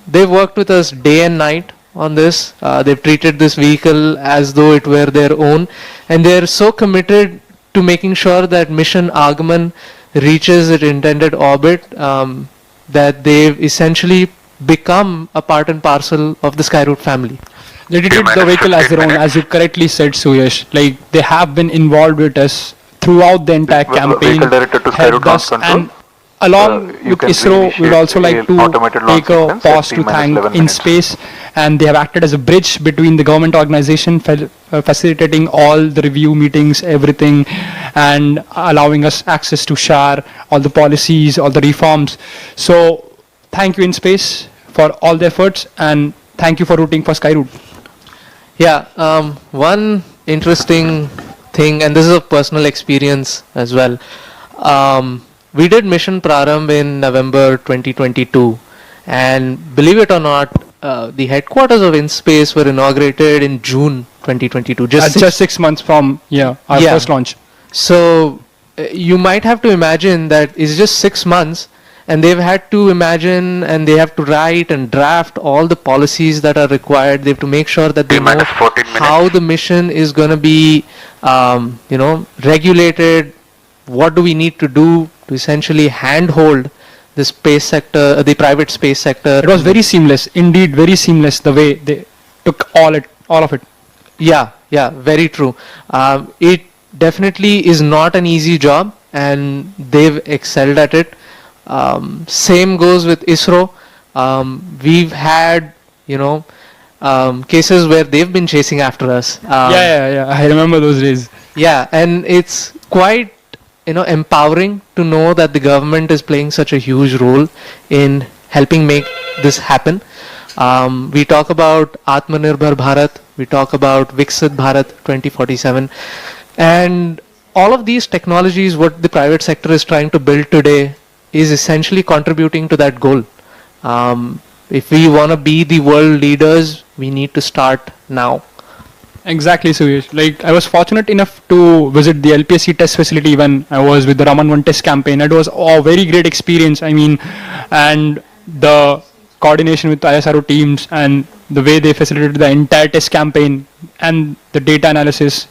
They've worked with us day and night on this. They've treated this vehicle as though it were their own, and they're so committed to making sure that mission Agman reaches its intended orbit, that they've essentially become a part and parcel of the Skyroot family. They treated the vehicle as their own, as you correctly said, Suyash. Like, they have been involved with us throughout the entire campaign, Vehicle director to helped Skyroot us, Launch Control. and along You with can ISRO, we'd also like reinitiate to the automated launch take a sequence at pause to T-minus thank 11 In minutes. Space, and they have acted as a bridge between the government organization, facilitating all the review meetings, everything, and allowing us access to SHAR, all the policies, all the reforms. So, thank you In Space for all the efforts, and thank you for rooting for Skyroot. Yeah, one interesting thing, and this is a personal experience as well. We did Mission Prarambh in November 2022, and believe it or not, the headquarters of InSpace were inaugurated in June 2022. Just 6 months from our first launch. So you might have to imagine that it's just 6 months, and they've had to imagine and they have to write and draft all the policies that are required. They have to make sure that they know how the mission is going to be, regulated. What do we need to do to essentially handhold the space sector, the private space sector? It was very seamless, indeed, very seamless. The way they took all of it. Yeah, very true. It definitely is not an easy job, and they've excelled at it. Same goes with ISRO. We've had, cases where they've been chasing after us. Yeah. I remember those days. Yeah, and it's quite, empowering to know that the government is playing such a huge role in helping make this happen. We talk about Atmanirbhar Bharat. We talk about Viksit Bharat 2047. And all of these technologies, what the private sector is trying to build today, is essentially contributing to that goal. If we want to be the world leaders, we need to start now. Exactly, Suyesh. Like, I was fortunate enough to visit the LPSC test facility when I was with the Raman 1 test campaign. It was a very great experience. I mean, and the coordination with ISRO teams and the way they facilitated the entire test campaign and the data analysis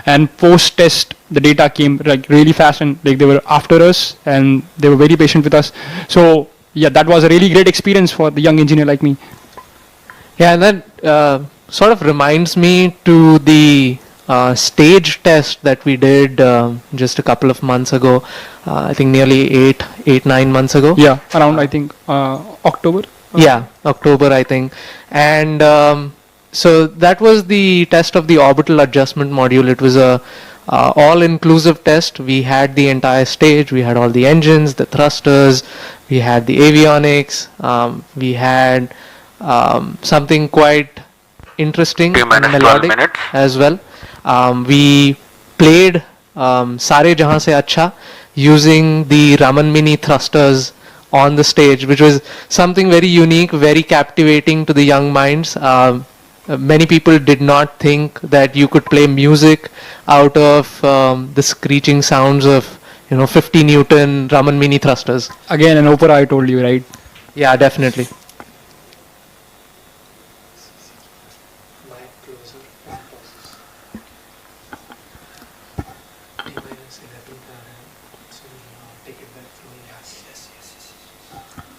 and post test the data came like really fast, and like they were after us and they were very patient with us. So yeah, that was a really great experience for the young engineer like me. Yeah, and that sort of reminds me to the stage test that we did just a couple of months ago. I think nearly 9 months ago. Yeah, around I think October. Yeah, October, I think. And so that was the test of the orbital adjustment module. It was a all-inclusive test. We had the entire stage. We had all the engines, the thrusters. We had the avionics. We had something quite interesting and melodic as well. We played Sare Jahan Se Acha using the Raman Mini thrusters on the stage, which was something very unique, very captivating to the young minds. Many people did not think that you could play music out of the screeching sounds of 50 Newton Raman Mini thrusters. Again, an opera, I told you, right? Yeah, definitely.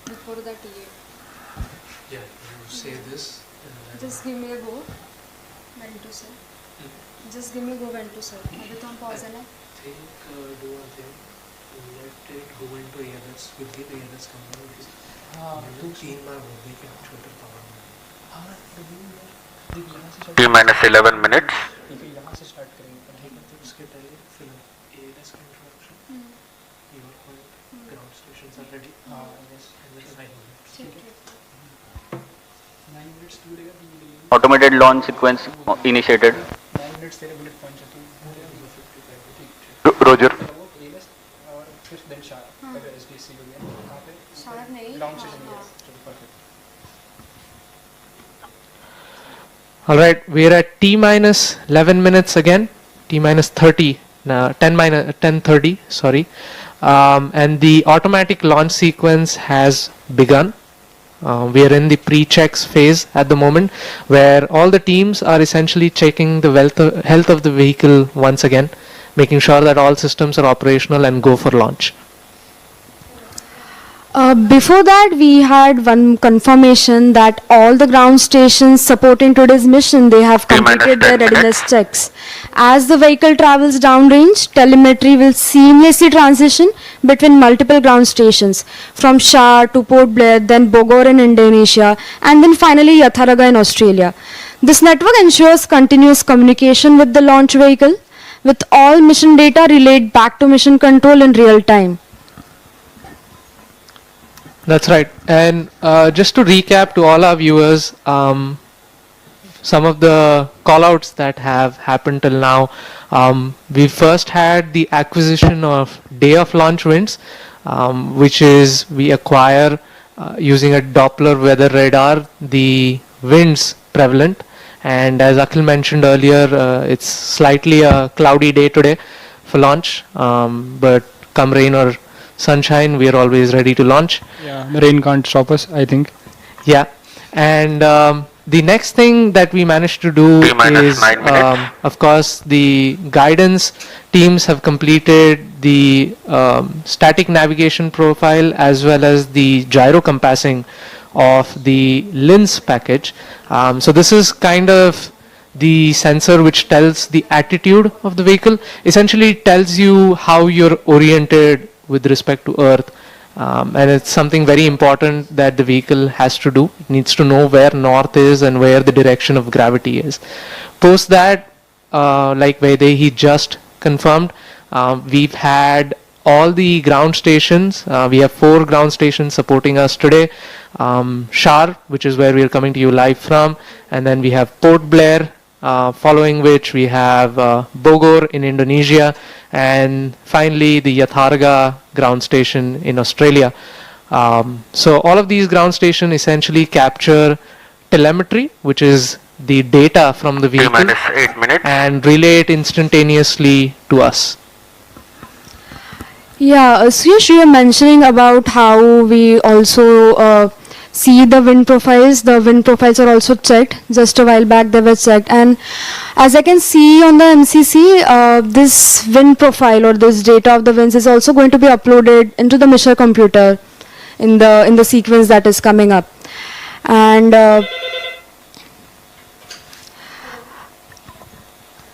Before that, Yeah, you say this. just give me a go. When to say? Just give me a go when to say. अभी तो हम pause है ना? Think, do one thing. Let it go into ALS. With the ALS coming out. हाँ, तो 3 बार बोलने के छोटे पावर में. हाँ, T minus 11 minutes. यहाँ से start करेंगे. उसके पहले फिल्म ALS का introduction. Your point. Ground stations are ready. हाँ, yes. And then 9 minutes. 9 minutes to लेगा. Automated launch sequence initiated. 9 minutes तेरे bullet point चलते हैं. Roger. और फिर then Shara. अगर SDC हो गया. कहाँ पे? शायद नहीं. Launch session हो गया. चलो perfect. All right, we're at T minus 11 minutes again. T minus 30. 10:30. Sorry. And the automatic launch sequence has begun. We are in the pre-checks phase at the moment, where all the teams are essentially checking the health of the vehicle once again, making sure that all systems are operational and go for launch. Before that, we had one confirmation that all the ground stations supporting today's mission, they have completed their readiness checks. As the vehicle travels downrange, telemetry will seamlessly transition between multiple ground stations, from Shah to Port Blair, then Bogor in Indonesia, and then finally Yatharaga in Australia. This network ensures continuous communication with the launch vehicle, with all mission data relayed back to mission control in real time. That's right. And just to recap to all our viewers, some of the callouts that have happened till now. We first had the acquisition of day of launch winds, which is we acquire using a Doppler weather radar the winds prevalent. And as Akhil mentioned earlier, it's slightly a cloudy day today for launch, but come rain or sunshine, we are always ready to launch. Yeah, the rain can't stop us, I think. Yeah, and the next thing that we managed to do is, of course, the guidance teams have completed the static navigation profile as well as the gyro compassing of the LINS package. So this is kind of the sensor which tells the attitude of the vehicle, essentially tells you how you're oriented with respect to Earth, and it's something very important that the vehicle has to do. It needs to know where north is and where the direction of gravity is. Post that, like he just confirmed, we've had all the ground stations. We have 4 ground stations supporting us today. Shar, which is where we are coming to you live from, and then we have Port Blair, following which we have Bogor in Indonesia, and finally the Yatharaga ground station in Australia. So all of these ground stations essentially capture telemetry, which is the data from the T vehicle minus 8 minutes. and relay it instantaneously to us. Yeah, Suyash, you were mentioning about how we also see the wind profiles. The wind profiles are also checked. Just a while back they were checked, and as I can see on the MCC, this wind profile or this data of the winds is also going to be uploaded into the mission computer in the sequence that is coming up. And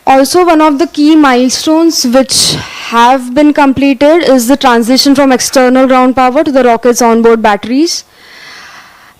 also one of the key milestones which have been completed is the transition from external ground power to the rocket's onboard batteries.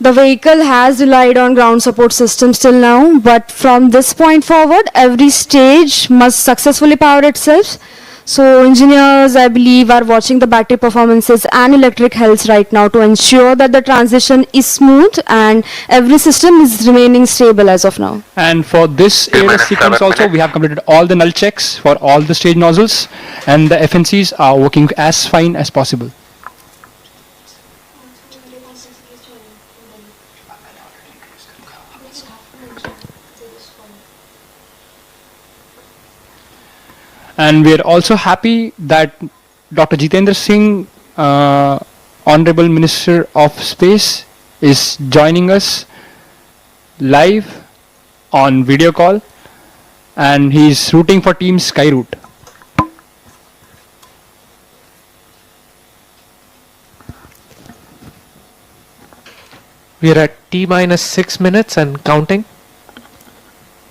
The vehicle has relied on ground support systems till now, but from this point forward, every stage must successfully power itself. So engineers, I believe, are watching the battery performances and electric health right now to ensure that the transition is smooth and every system is remaining stable as of now. And for this ALS minus sequence 7 also, minutes. we have completed all the null checks for all the stage nozzles, and the FNCs are working as fine as possible. And we are also happy that Dr. Jitendra Singh, Honorable Minister of Space, is joining us live on video call, and he is rooting for Team Skyroot. We are at T minus 6 minutes and counting.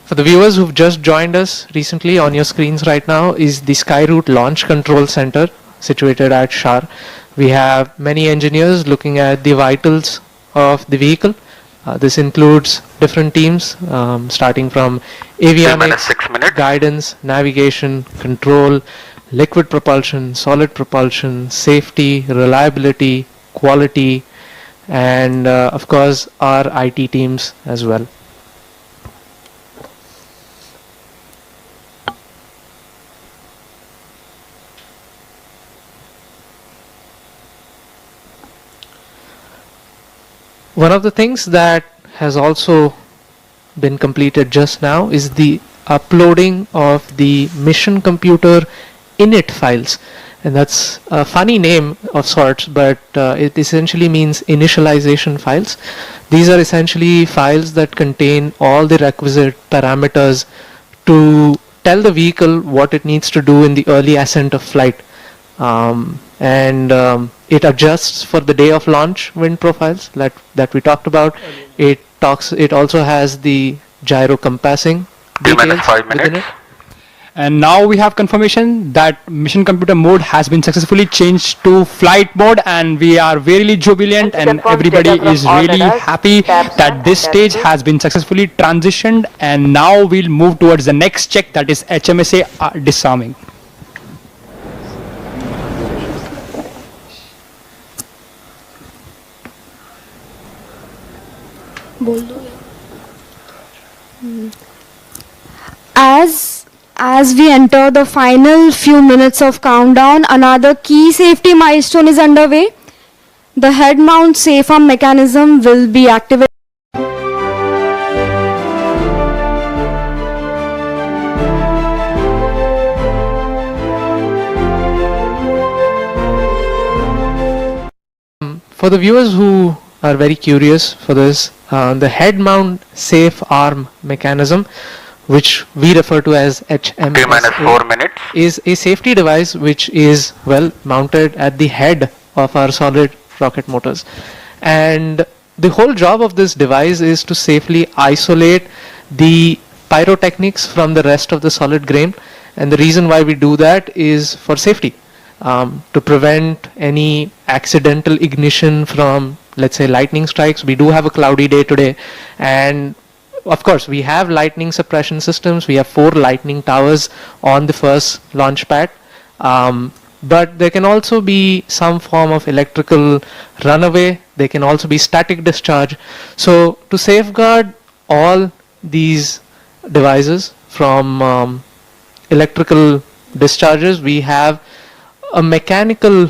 For the viewers who've just joined us recently, on your screens right now is the Skyroot Launch Control Center situated at Shar. We have many engineers looking at the vitals of the vehicle. This includes different teams starting from avionics, 6 minutes. guidance, navigation, control, liquid propulsion, solid propulsion, safety, reliability, quality, and of course our IT teams as well. One of the things that has also been completed just now is the uploading of the mission computer init files, and that's a funny name of sorts, but it essentially means initialization files. These are essentially files that contain all the requisite parameters to tell the vehicle what it needs to do in the early ascent of flight. It adjusts for the day of launch wind profiles that we talked about. It also has the gyro compassing details 5 within minutes. it. And now we have confirmation that mission computer mode has been successfully changed to flight mode, and we are really jubilant, and everybody is really happy that this stage has been successfully transitioned, and now we'll move towards the next check, that is HMSA disarming. As we enter the final few minutes of countdown, another key safety milestone is underway. The head mount safe arm mechanism will be activated. For the viewers who are very curious for this, the head mount safe arm mechanism, which we refer to as T minus 4 minutes. is a safety device which is well mounted at the head of our solid rocket motors, and the whole job of this device is to safely isolate the pyrotechnics from the rest of the solid grain. And the reason why we do that is for safety, to prevent any accidental ignition from, let's say, lightning strikes. We do have a cloudy day today, and of course we have lightning suppression systems. We have 4 lightning towers on the first launch pad, but there can also be some form of electrical runaway. There can also be static discharge. So to safeguard all these devices from electrical discharges, we have a mechanical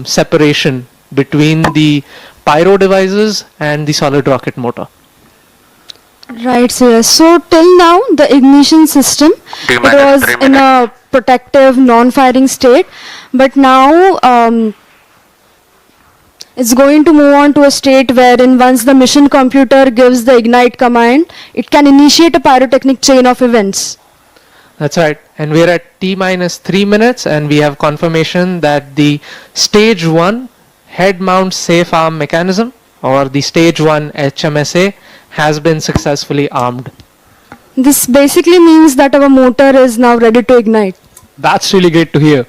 separation between the pyro devices and the solid rocket motor. Right, so yes. So till now, the ignition system, it was in a protective, non-firing state, but now it's going to move on to a state wherein once the mission computer gives the ignite command, it can initiate a pyrotechnic chain of events. That's right. And we're at T minus 3 minutes, and we have confirmation that the stage 1 head mount safe arm mechanism, or the stage 1 HMSA, has been successfully armed. This basically means that our motor is now ready to ignite. That's really great to hear.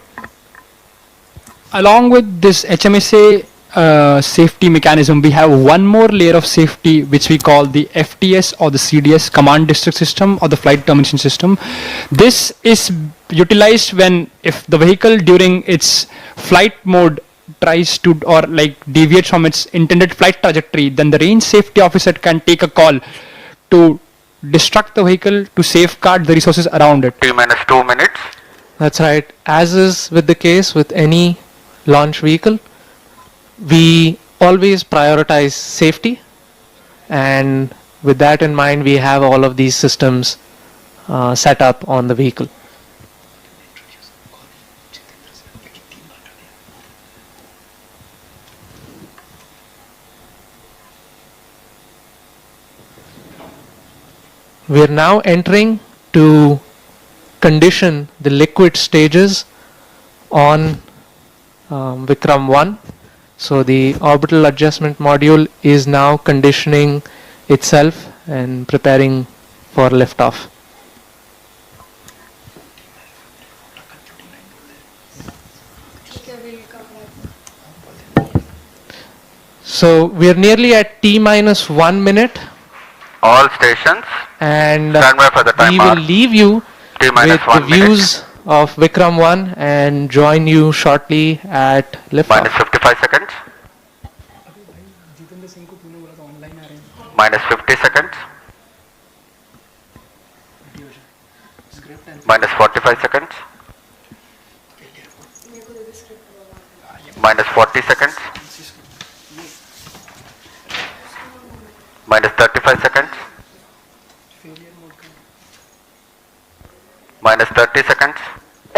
Along with this HMSA safety mechanism, we have one more layer of safety which we call the FTS or the CDS, Command District System, or the Flight Termination System. This is utilized when if the vehicle during its flight mode tries to or like deviates from its intended flight trajectory, then the range safety officer can take a call to destruct the vehicle to safeguard the resources around it. T minus 2 minutes. That's right. As is with the case with any launch vehicle, we always prioritize safety, and with that in mind, we have all of these systems set up on the vehicle. We are now entering to condition the liquid stages on Vikram 1. So the orbital adjustment module is now conditioning itself and preparing for liftoff. So we are nearly at T minus 1 minute. All stations. And stand by for the we will leave you T with minus the 1 minute. views of Vikram 1 and join you shortly at liftoff. Minus 55 seconds. Minus 50 seconds. Minus 45 seconds. Minus 40 seconds. Minus 35 seconds. Minus 30 seconds.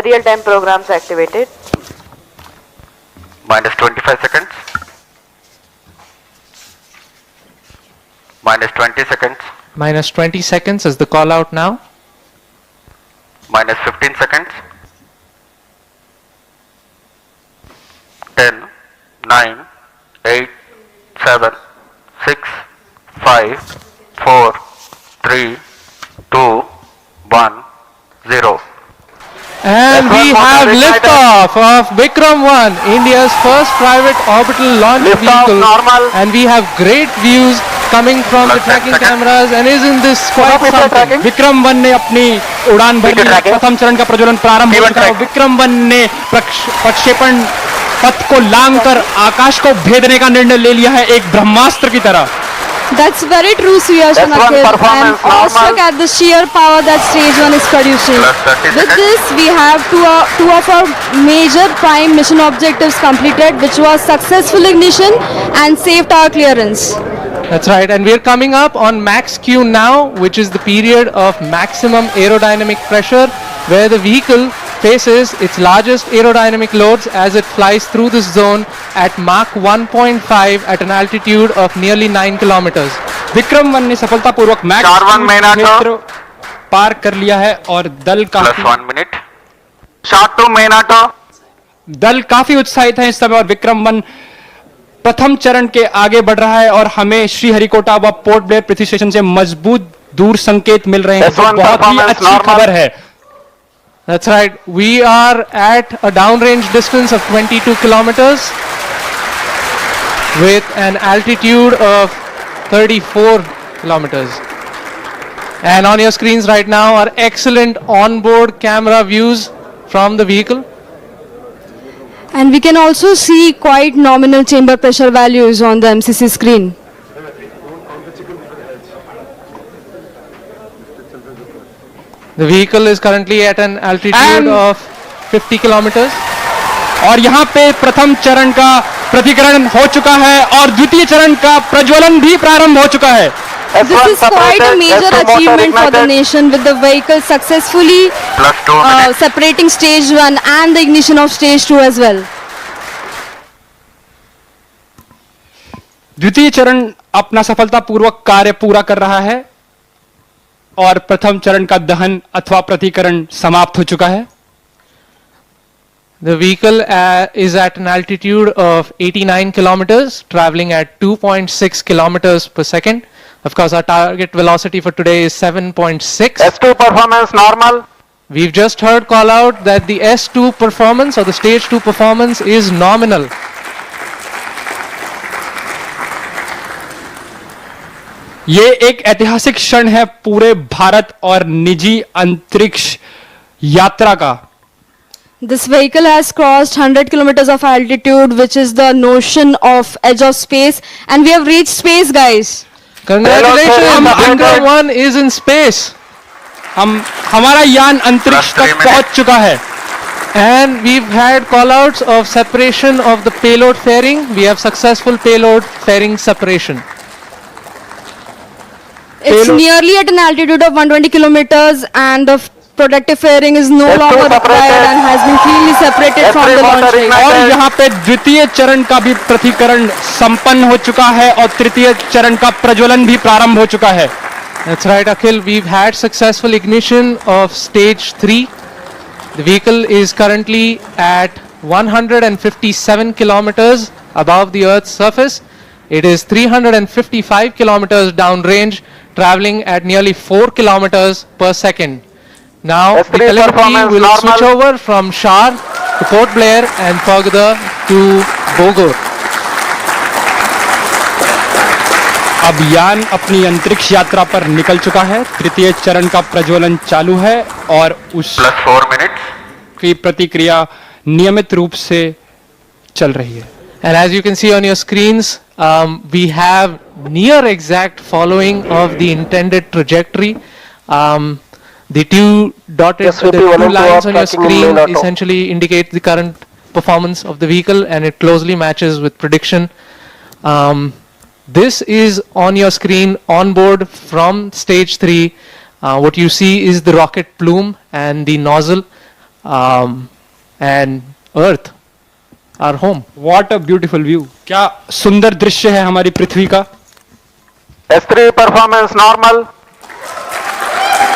Real-time programs activated. Minus 25 seconds. Minus 20 seconds. Minus 20 seconds is the call out now. Minus 15 seconds. 10, 9, 8, 7, 6, 5, 4, 3, 2, 1, 0. And we have liftoff of Vikram 1, India's first private orbital launch vehicle. And we have great views coming from the tracking cameras, and isn't this quite something? Vikram 1 ने अपनी उड़ान भरी, प्रथम चरण का प्रज्वलन प्रारंभ हो चुका है। विक्रम 1 ने प्रक्षेपण पथ को लांघकर आकाश को भेदने का निर्णय ले लिया है एक ब्रह्मास्त्र की तरह। That's very true, Suyash and Akhil. I am awestruck at the sheer power that stage 1 is producing. With this, we have two of our major prime mission objectives completed, which was successful ignition and safe tower clearance. That's right, and we are coming up on max Q now, which is the period of maximum aerodynamic pressure, where the vehicle faces its largest aerodynamic loads as it flies through this zone at Mach 1.5 at an altitude of nearly 9 kilometers. Vikram 1 ने सफलतापूर्वक max क्षेत्र पार कर लिया है और दल काफी उत्साहित है इस समय, और विक्रम 1 प्रथम चरण के आगे बढ़ रहा है और हमें श्रीहरिकोटा व पोर्ट ब्लेयर पृथ्वी स्टेशन से मजबूत दूर संकेत मिल रहे हैं, जो बहुत ही अच्छी खबर है। That's right. We are at a downrange distance of 22 kilometers with an altitude of 34 kilometers. And on your screens right now are excellent onboard camera views from the vehicle. And we can also see quite nominal chamber pressure values on the MCC screen. The vehicle is currently at an altitude of 50 kilometers. और यहाँ पे प्रथम चरण का प्रतिकरण हो चुका है और द्वितीय चरण का प्रज्वलन भी प्रारंभ हो चुका है। This is quite a major achievement for the nation, with the vehicle successfully Plus 2 minutes. separating stage 1 and the ignition of stage 2 as well. द्वितीय चरण अपना सफलतापूर्वक कार्य पूरा कर रहा है और प्रथम चरण का दहन अथवा प्रतिकरण समाप्त हो चुका है. The vehicle is at an altitude of 89 kilometers, traveling at 2.6 kilometers per second. Of course, our target velocity for today is 7.6. S2 performance normal. We've just heard call out that the S2 performance or the stage 2 performance is nominal. ये एक ऐतिहासिक क्षण है पूरे भारत और निजी अंतरिक्ष यात्रा का. This vehicle has crossed 100 kilometers of altitude, which is the notion of edge of space, and we have reached space, guys. Congratulations, Vikram 1 is in space. हमारा यान अंतरिक्ष तक पहुंच चुका है. And we've had callouts of separation of the payload fairing. We have successful payload fairing separation. It's nearly at an altitude of 120 kilometers, and the protective fairing is no longer required and has been cleanly separated from the launch vehicle. और यहाँ पे द्वितीय चरण का भी प्रतिकरण संपन्न हो चुका है और तृतीय चरण का प्रज्वलन भी प्रारंभ हो चुका है. That's right, Akhil. We've had successful ignition of stage 3. The vehicle is currently at 157 kilometers above the Earth's surface. It is 355 kilometers downrange, traveling at nearly 4 kilometers per second. Now, the telemetry will switch over from Shar to Port Blair and further to Bogor. अब यान अपनी अंतरिक्ष यात्रा पर निकल चुका है. तृतीय चरण का प्रज्वलन चालू है और उस Plus 4 minutes. की प्रतिक्रिया नियमित रूप से चल रही है. And as you can see on your screens, we have near exact following of the intended trajectory. The two lines on your screen essentially indicate the current performance of the vehicle, and it closely matches with prediction. This is on your screen on board from stage 3. What you see is the rocket plume and the nozzle, and Earth, our home. What a beautiful view. क्या सुंदर दृश्य है हमारी पृथ्वी का. S3 performance normal.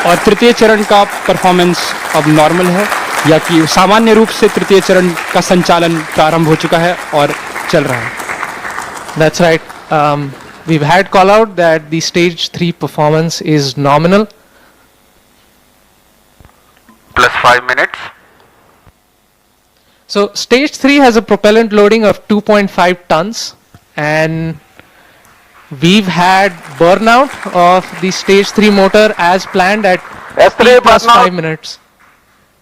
और तृतीय चरण का परफॉर्मेंस अब नॉर्मल है, या कि सामान्य रूप से तृतीय चरण का संचालन प्रारंभ हो चुका है और चल रहा है. That's right. We've had call out that the stage 3 performance is nominal. Plus 5 minutes. So stage 3 has a propellant loading of 2.5 tons, and we've had burnout of the stage 3 motor as planned at S3 T plus burnout. 5 minutes.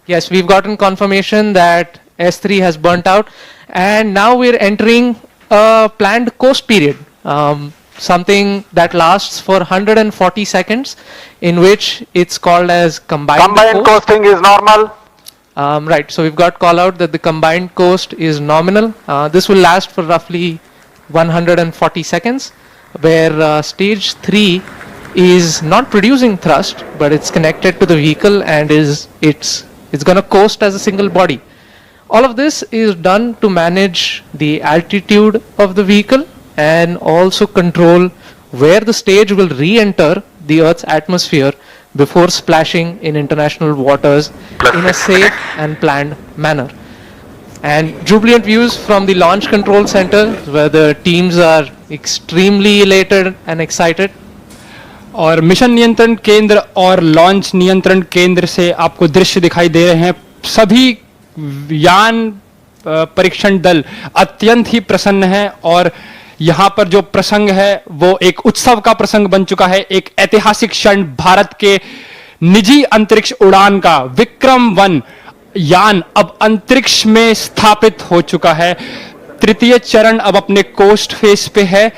Yes, we've gotten confirmation that S3 has burnt out, and now we're entering a planned coast period, something that lasts for 140 seconds, in which it's called as combined coast. Coasting is normal. Right, so we've got call out that the combined coast is nominal. This will last for roughly 140 seconds, where stage 3 is not producing thrust, but it's connected to the vehicle and it's going to coast as a single body. All of this is done to manage the altitude of the vehicle and also control where the stage will re-enter the Earth's atmosphere before splashing in international waters in a safe and planned manner. And jubilant views from the launch control center, where the teams are extremely elated and excited. और mission नियंत्रण केंद्र और launch नियंत्रण केंद्र से आपको दृश्य दिखाई दे रहे हैं. सभी यान परीक्षण दल अत्यंत ही प्रसन्न है और यहाँ पर जो प्रसंग है वो एक उत्सव का प्रसंग बन चुका है. एक ऐतिहासिक क्षण भारत के निजी अंतरिक्ष उड़ान का. विक्रम 1 यान अब अंतरिक्ष में स्थापित हो चुका है. तृतीय चरण अब अपने कोस्ट फेज पे है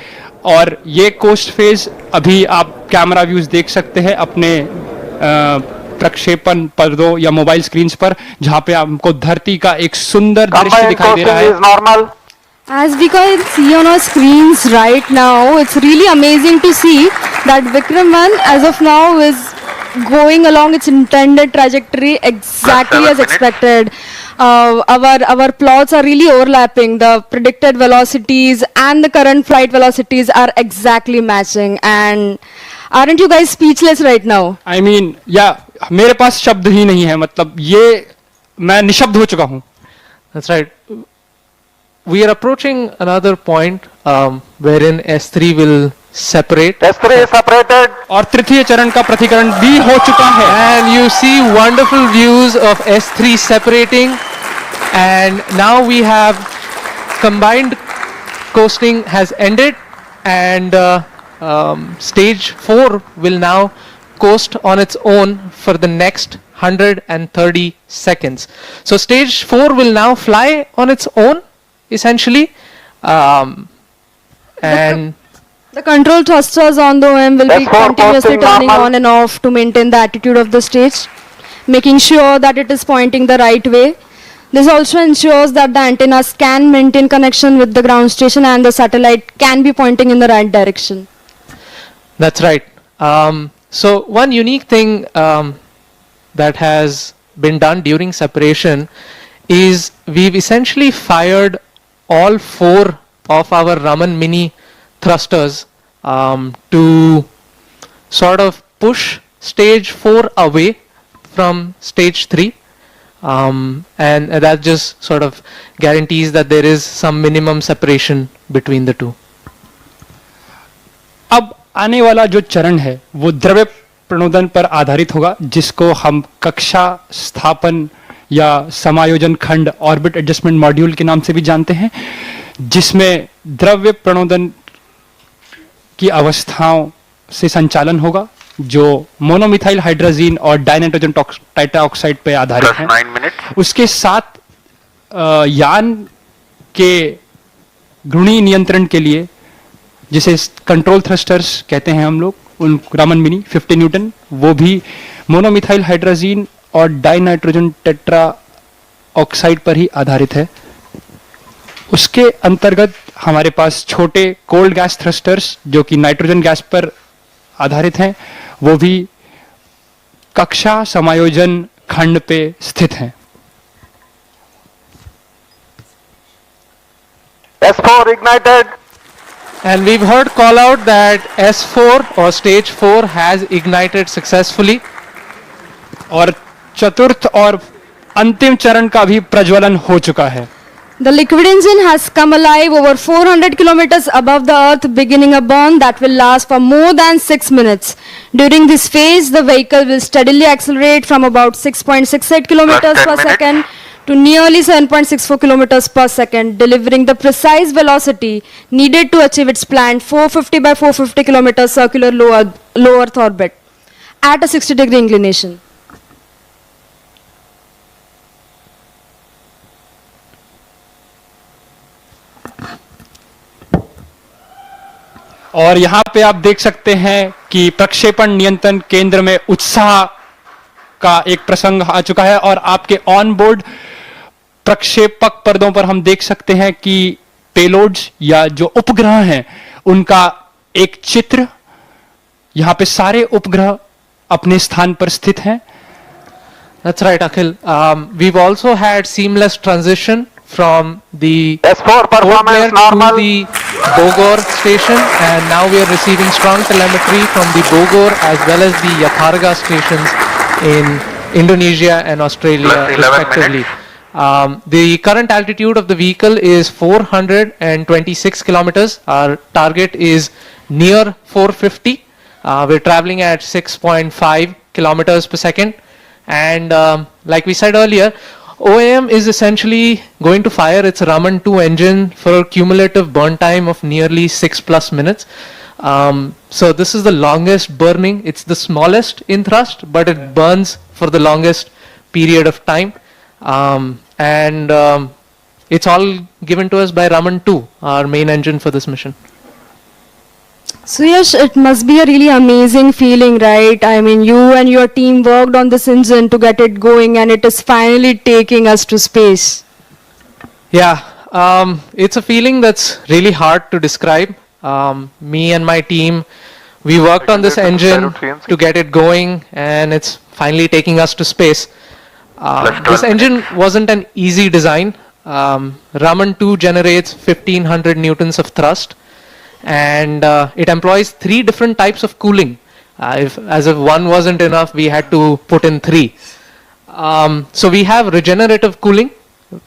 और ये कोस्ट फेज अभी आप कैमरा व्यूज देख सकते हैं अपने प्रक्षेपण पर्दों या मोबाइल स्क्रीन्स पर, जहां पे आपको धरती का एक सुंदर दृश्य दिखाई दे रहा है. As we can see on our screens right now, it's really amazing to see that Vikram 1 as of now is going along its intended trajectory exactly as expected. Our plots are really overlapping. The predicted velocities and the current flight velocities are exactly matching. And aren't you guys speechless right now? I mean, yeah, मेरे पास शब्द ही नहीं है, मतलब ये मैं निशब्द हो चुका हूँ. That's right. We are approaching another point wherein S3 will separate. S3 is separated. और तृतीय चरण का प्रतिकरण भी हो चुका है. And you see wonderful views of S3 separating. And now we have combined coasting has ended, and stage 4 will now coast on its own for the next 130 seconds. So stage 4 will now fly on its own, essentially, and the control thrusters on the OM will be continuously turning on and off to maintain the attitude of the stage, making sure that it is pointing the right way. This also ensures that the antennas can maintain connection with the ground station and the satellite can be pointing in the right direction. That's right. So one unique thing that has been done during separation is we've essentially fired all 4 of our Raman Mini thrusters to sort of push stage 4 away from stage 3. And that just sort of guarantees that there is some minimum separation between the two. अब आने वाला जो चरण है वो द्रव्य प्रणोदन पर आधारित होगा, जिसको हम कक्षा स्थापन या समायोजन खंड ऑर्बिट एडजस्टमेंट मॉड्यूल के नाम से भी जानते हैं, जिसमें द्रव्य प्रणोदन की अवस्थाओं से संचालन होगा जो मोनोमिथाइल हाइड्रोजीन और डाइनाइट्रोजन टाइटाऑक्साइड पे आधारित है. उसके साथ यान के घूर्णी नियंत्रण के लिए, जिसे कंट्रोल थ्रस्टर्स कहते हैं हम लोग, उन रामन मिनी 50 न्यूटन, वो भी मोनोमिथाइल हाइड्रोजीन और डाइनाइट्रोजन टेट्रा ऑक्साइड पर ही आधारित है. उसके अंतर्गत हमारे पास छोटे कोल्ड गैस थ्रस्टर्स जो कि नाइट्रोजन गैस पर आधारित हैं, वो भी कक्षा समायोजन खंड पे स्थित हैं. S4 ignited. And we've heard call out that S4 or stage 4 has ignited successfully. और चतुर्थ और अंतिम चरण का भी प्रज्वलन हो चुका है. The liquid engine has come alive over 400 kilometers above the earth, beginning a burn that will last for more than 6 minutes. During this phase, the vehicle will steadily accelerate from about 6.68 kilometers per second to nearly 7.64 kilometers per second, delivering the precise velocity needed to achieve its planned 450 by 450 kilometers circular low Earth orbit at a 60-degree inclination. और यहाँ पे आप देख सकते हैं कि प्रक्षेपण नियंत्रण केंद्र में उत्साह का एक प्रसंग आ चुका है और आपके ऑन बोर्ड प्रक्षेपक पर्दों पर हम देख सकते हैं कि पेलोड्स या जो उपग्रह हैं उनका एक चित्र. यहाँ पे सारे उपग्रह अपने स्थान पर स्थित हैं. That's right, Akhil. We've also had seamless transition from the S4 performance normal to the Bogor station, and now we are receiving strong telemetry from the Bogor as well as the Yatharga stations in Indonesia and Australia respectively. The current altitude of the vehicle is 426 kilometers. Our target is near 450. We're traveling at 6.5 kilometers per second. And like we said earlier, OAM is essentially going to fire its Raman 2 engine for a cumulative burn time of nearly 6+ minutes. So this is the longest burning. It's the smallest in thrust, but it burns for the longest period of time. And it's all given to us by Raman 2, our main engine for this mission. So Yash, it must be a really amazing feeling, right? I mean, you and your team worked on this engine to get it going, and it is finally taking us to space. Yeah, it's a feeling that's really hard to describe. Me and my team, we worked on this engine to get it going, and it's finally taking us to space. This engine wasn't an easy design. Raman 2 generates 1500 newtons of thrust, and it employs 3 different types of cooling. As if one wasn't enough, we had to put in 3. So we have regenerative cooling,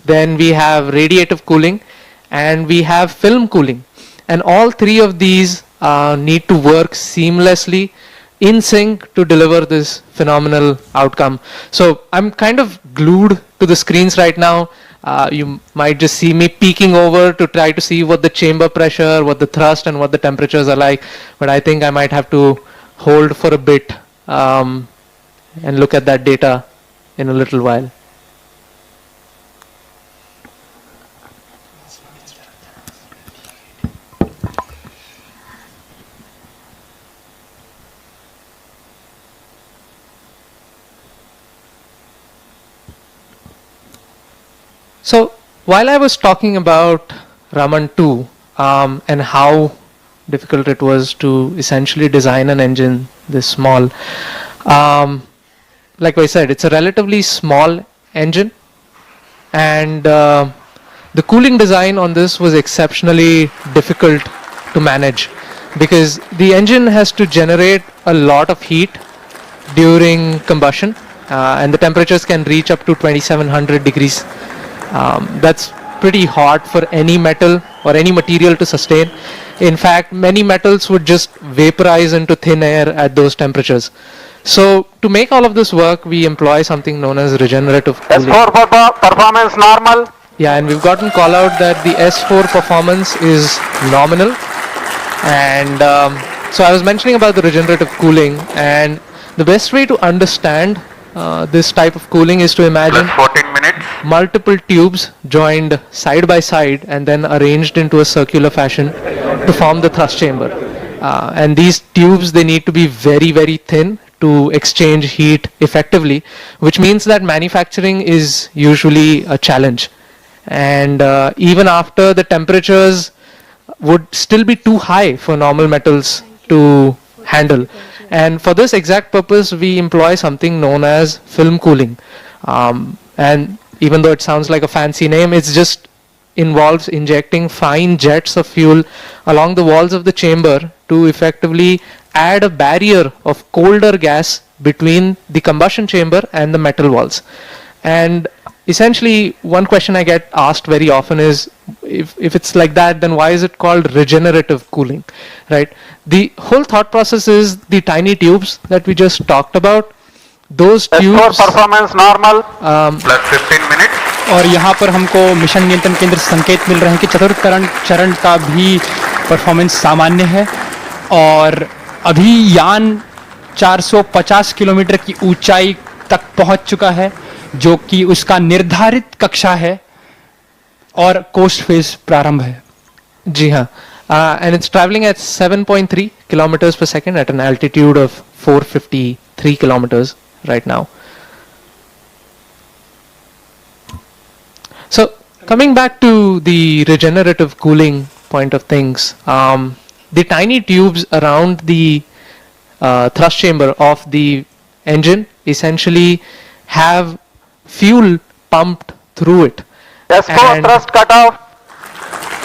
then we have radiative cooling, and we have film cooling. And all 3 of these need to work seamlessly in sync to deliver this phenomenal outcome. So I'm kind of glued to the screens right now. You might just see me peeking over to try to see what the chamber pressure, what the thrust, and what the temperatures are like. But I think I might have to hold for a bit and look at that data in a little while. So while I was talking about Raman 2 and how difficult it was to essentially design an engine this small, like I said, it's a relatively small engine, and the cooling design on this was exceptionally difficult to manage because the engine has to generate a lot of heat during combustion, and the temperatures can reach up to 2700 degrees. That's pretty hard for any metal or any material to sustain. In fact, many metals would just vaporize into thin air at those temperatures. So to make all of this work, we employ something known as regenerative cooling. S4 performance normal. Yeah, and we've gotten call out that the S4 performance is nominal. And so I was mentioning about the regenerative cooling, and the best way to understand this type of cooling is to imagine 14 minutes. Multiple tubes joined side by side and then arranged into a circular fashion to form the thrust chamber. And these tubes, they need to be very, very thin to exchange heat effectively, which means that manufacturing is usually a challenge. And even after the temperatures would still be too high for normal metals to handle. And for this exact purpose, we employ something known as film cooling. And even though it sounds like a fancy name, it just involves injecting fine jets of fuel along the walls of the chamber to effectively add a barrier of colder gas between the combustion chamber and the metal walls. And essentially, one question I get asked very often is, if it's like that, then why is it called regenerative cooling, right? The whole thought process is the tiny tubes that we just talked about. Those tubes S4 performance normal. Plus 15 minutes. और यहाँ पर हमको mission नियंत्रण केंद्र से संकेत मिल रहे हैं कि चतुर्थ चरण का भी परफॉर्मेंस सामान्य है, और अभी यान 450 किलोमीटर की ऊंचाई तक पहुंच चुका है, जो कि उसका निर्धारित कक्षा है, और कोस्ट फेज प्रारंभ है. जी हाँ, and it's traveling at 7.3 kilometers per second at an altitude of 453 kilometers right now. So coming back to the regenerative cooling point of things, the tiny tubes around the thrust chamber of the engine essentially have fuel pumped through it. S4 thrust cutoff.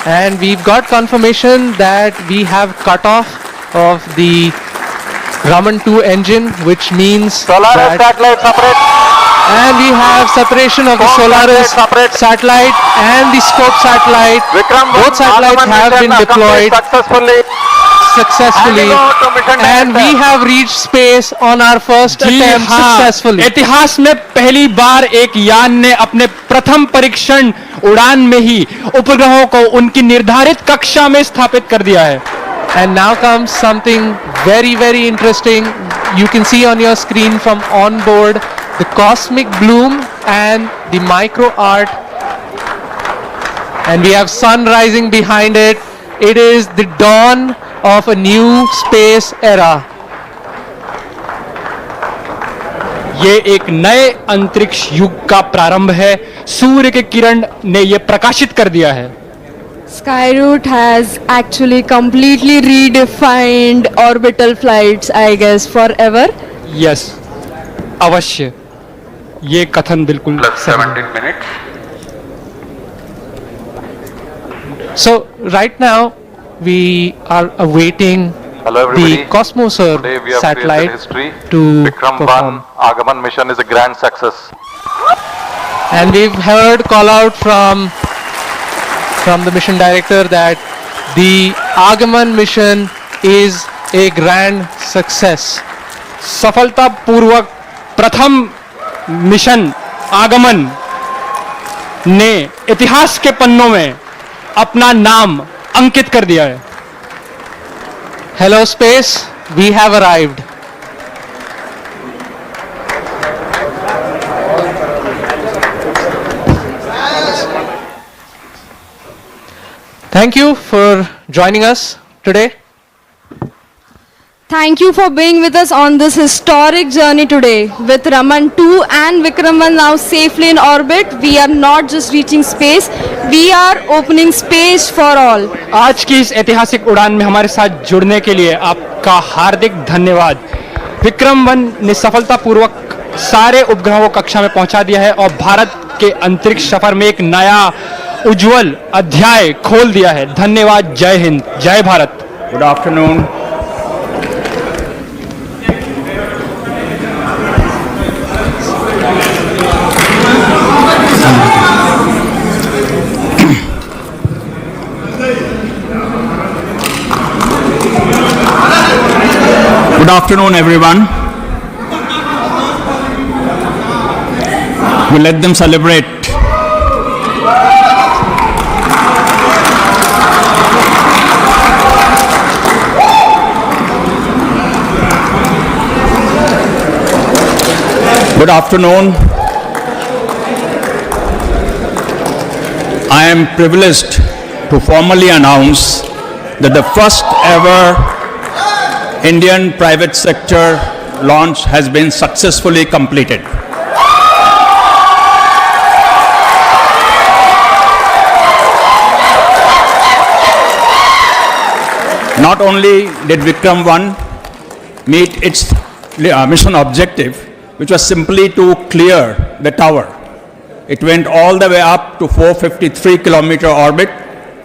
And we've got confirmation that we have cutoff of the Raman 2 engine, which means Solaris satellite separate. And we have separation of the Solaris satellite and the scope satellite. Both satellites have been deployed successfully, and we have reached space on our first attempt successfully. इतिहास में पहली बार एक यान ने अपने प्रथम परीक्षण उड़ान में ही उपग्रहों को उनकी निर्धारित कक्षा में स्थापित कर दिया है. And now comes something very, very interesting. You can see on your screen from on board the cosmic bloom and the micro art, and we have sun rising behind it. It is the dawn of a new space era. ये एक नए अंतरिक्ष युग का प्रारंभ है। सूर्य के किरण ने ये प्रकाशित कर दिया है। Skyroot has actually completely redefined orbital flights, I guess, forever. Yes, अवश्य ये कथन बिल्कुल Plus सही है। 17 minutes. So right now we are awaiting Hello everybody. the Cosmoser Today we have satellite created history. to Vikram perform. 1 Agaman mission is a grand success. And we've heard call out from the mission director that the Agaman mission is a grand success. सफलतापूर्वक प्रथम mission आगमन ने इतिहास के पन्नों में अपना नाम अंकित कर दिया है। Hello space, we have arrived. Thank you for joining us today. Thank you for being with us on this historic journey today. With Raman 2 and Vikram 1 now safely in orbit, we are not just reaching space, we are opening space for all. आज की इस ऐतिहासिक उड़ान में हमारे साथ जुड़ने के लिए आपका हार्दिक धन्यवाद। विक्रम 1 ने सफलतापूर्वक सारे उपग्रहों को कक्षा में पहुंचा दिया है और भारत के अंतरिक्ष सफर में एक नया उज्जवल अध्याय खोल दिया है। धन्यवाद। जय हिंद, जय Bharat. Good afternoon. Good afternoon, everyone. We'll let them celebrate. Good afternoon. I am privileged to formally announce that the first ever Indian private sector launch has been successfully completed. Not only did Vikram 1 meet its mission objective, which was simply to clear the tower. It went all the way up to 453-kilometer orbit,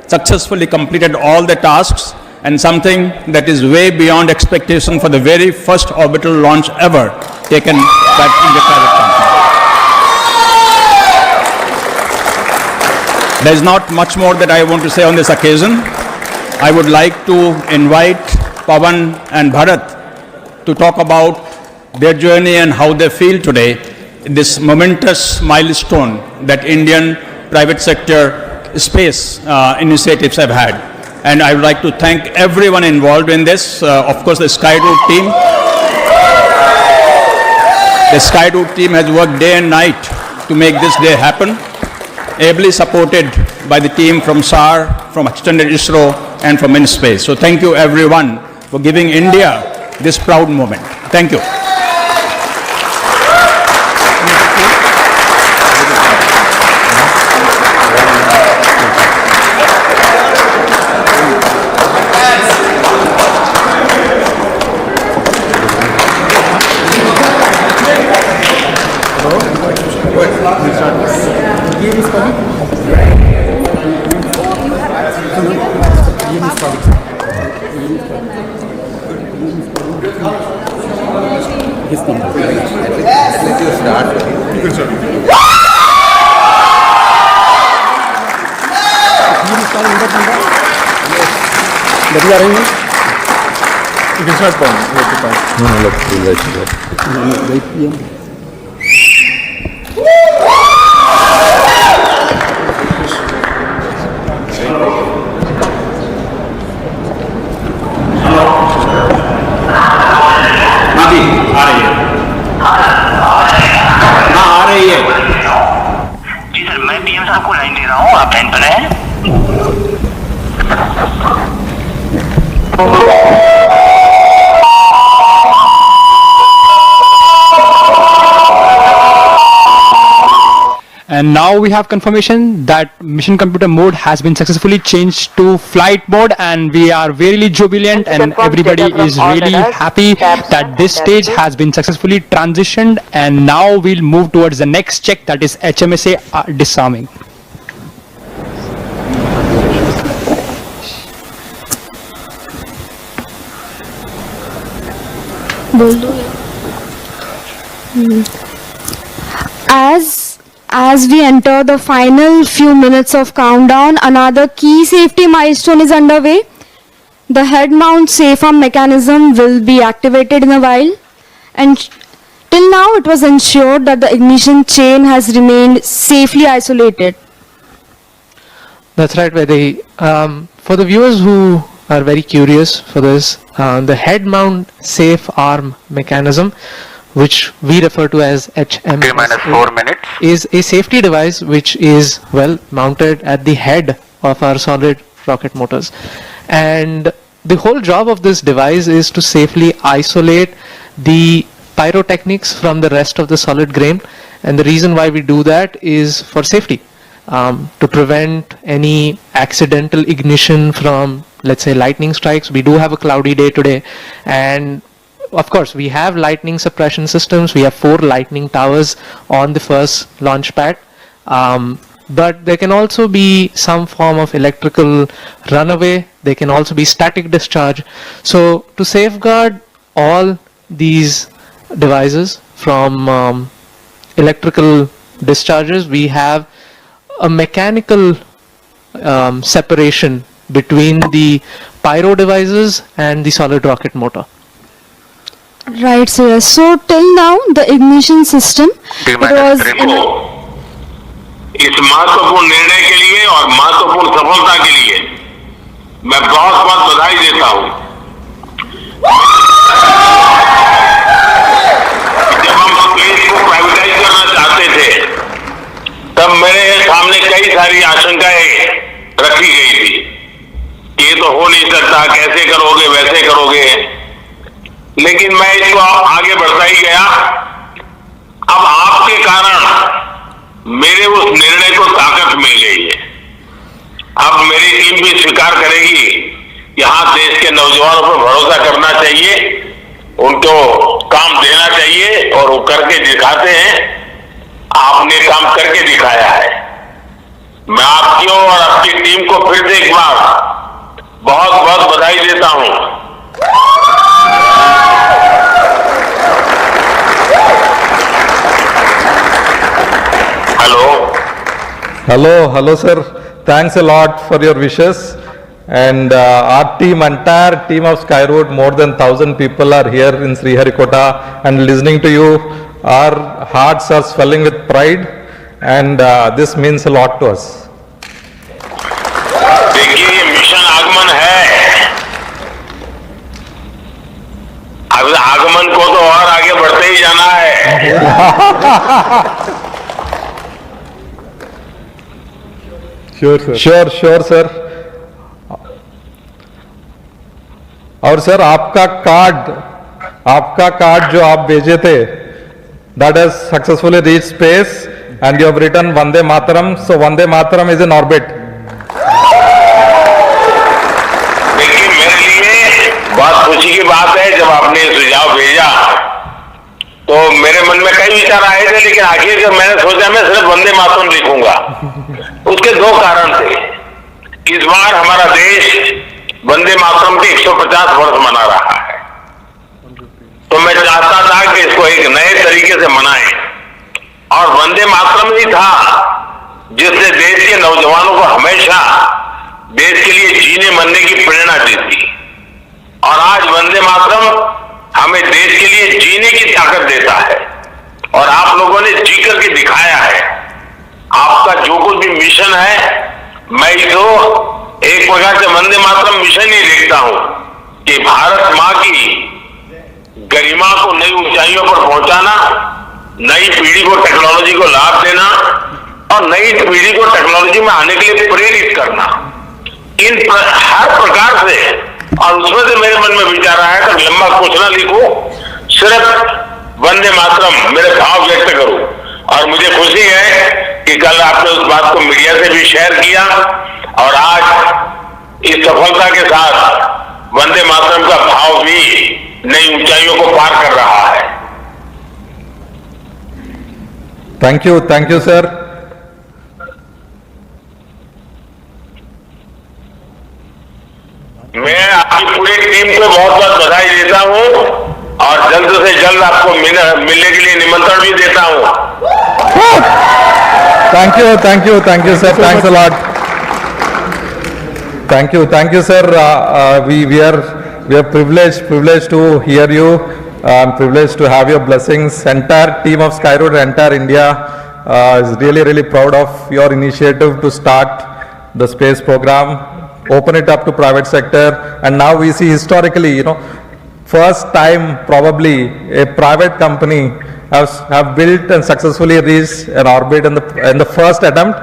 successfully completed all the tasks, and something that is way beyond expectation for the very first orbital launch ever taken by India private company. There is not much more that I want to say on this occasion. I would like to invite Pawan and Bharat to talk about their journey and how they feel today, this momentous milestone that Indian private sector space initiatives have had. And I would like to thank everyone involved in this. Of course, the Skyroot team. The Skyroot team has worked day and night to make this day happen, ably supported by the team from SAR, from Extended ISRO, and from InSpace. So thank you everyone for giving India this proud moment. Thank you. You can start pouring. No, जी sir, मैं PM साहब को line दे रहा हूँ, आप line पर हैं? and now we have confirmation that mission computer mode has been successfully changed to flight mode, and we are very jubilant and everybody is really happy that this stage has been successfully transitioned, and now we'll move towards the next check, that is HMSA disarming. As we enter the final few minutes of countdown, another key safety milestone is underway. The head mount safe arm mechanism will be activated in a while, and till now it was ensured that the ignition chain has remained safely isolated. That's right, Vaidehi. For the viewers who are very curious for this, the head mount safe arm mechanism, which we refer to as HMSA, is a safety device which is mounted at the head of our solid rocket motors. And the whole job of this device is to safely isolate the pyrotechnics from the rest of the solid grain. And the reason why we do that is for safety, to prevent any accidental ignition from, let's say, lightning strikes. We do have a cloudy day today, and of course we have lightning suppression systems. We have 4 lightning towers on the first launch pad, but there can also be some form of electrical runaway. There can also be static discharge. So to safeguard all these devices from electrical discharges, we have a mechanical separation between the pyro devices and the solid rocket motor. Right, so yes. So till now the ignition system, it was इस महत्वपूर्ण निर्णय के लिए और महत्वपूर्ण सफलता के लिए मैं बहुत बहुत बधाई देता हूं। जब हम स्पेस को प्राइवेटाइज करना चाहते थे, तब मेरे सामने कई सारी आशंकाएं रखी गई थी कि ये तो हो नहीं सकता, कैसे करोगे, वैसे करोगे, लेकिन मैं इसको आगे बढ़ता ही गया। अब आपके कारण मेरे उस निर्णय को ताकत मिल गई है। अब मेरी टीम भी स्वीकार करेगी कि हाँ, देश के नौजवानों पर भरोसा करना चाहिए, उनको काम देना चाहिए, और वो करके दिखाते हैं। आपने काम करके दिखाया है। मैं आपकी और आपकी टीम को फिर से एक बार बहुत बहुत बधाई देता हूं। Hello sir, thanks a lot for your wishes, and our team, entire team of Skyroot, more than 1,000 people are here in Sriharikota and listening to you. Our hearts are swelling with pride, and this means a lot to us. देखिए, ये mission आगमन है। अब आगमन को तो और आगे बढ़ते ही जाना है। Sure sir. और सर आपका कार्ड जो आप भेजे थे, that has successfully reached space, and you have written Vande Mataram. So Vande Mataram is in orbit. देखिए, मेरे लिए बहुत खुशी की बात है, जब आपने सुझाव भेजा तो मेरे मन में कई विचार आए थे, लेकिन आखिर जब मैंने सोचा मैं सिर्फ वंदे मातरम लिखूंगा। उसके 2 कारण थे। इस बार हमारा देश वंदे मातरम के 150 वर्ष मना रहा है, तो मैं चाहता था कि इसको एक नए तरीके से मनाएं, और वंदे मातरम ही था जिसने देश के नौजवानों को हमेशा देश के लिए जीने मरने की प्रेरणा दी थी, और आज वंदे मातरम हमें देश के लिए जीने की ताकत देता है, और आप लोगों ने जी करके दिखाया है। आपका जो कुछ भी मिशन है, मैं इसको एक प्रकार से वंदे मातरम मिशन ही देखता हूं कि भारत मां की गरिमा को नई ऊंचाइयों पर पहुंचाना, नई पीढ़ी को टेक्नोलॉजी को लाभ देना, और नई पीढ़ी को टेक्नोलॉजी में आने के लिए प्रेरित करना, हर प्रकार से। और उसमें से मेरे मन में विचार आया कि लंबा कुछ ना लिखूं, सिर्फ वंदे मातरम मेरे भाव व्यक्त करूं। और मुझे खुशी है कि कल आपने उस बात को मीडिया से भी शेयर किया और आज इस सफलता के साथ वंदे मातरम का भाव भी नई ऊंचाइयों को पार कर रहा है। Thank you, sir. मैं आपकी पूरी टीम को बहुत बहुत बधाई देता हूं और जल्द से जल्द आपको मिलने के लिए निमंत्रण भी देता हूं। Thank you, sir. Thanks a lot. Thank you, sir. We are privileged to hear you. I'm privileged to have your blessings. Entire team of Skyroot, entire India is really proud of your initiative to start the space program, open it up to private sector, and now we see historically, first time probably a private company have built and successfully reached an orbit in the first attempt.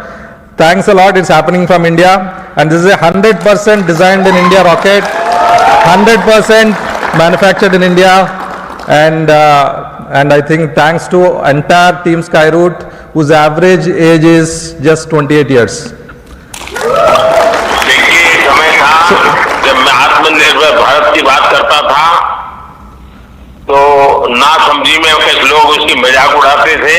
Thanks a lot. It's happening from India, and this is a 100% designed in India rocket, 100% manufactured in India, and I think thanks to entire team Skyroot, whose average age is just 28 years. देखिए, समय था जब मैं आत्मनिर्भर भारत की बात करता था तो ना समझी में कुछ लोग उसकी मजाक उड़ाते थे,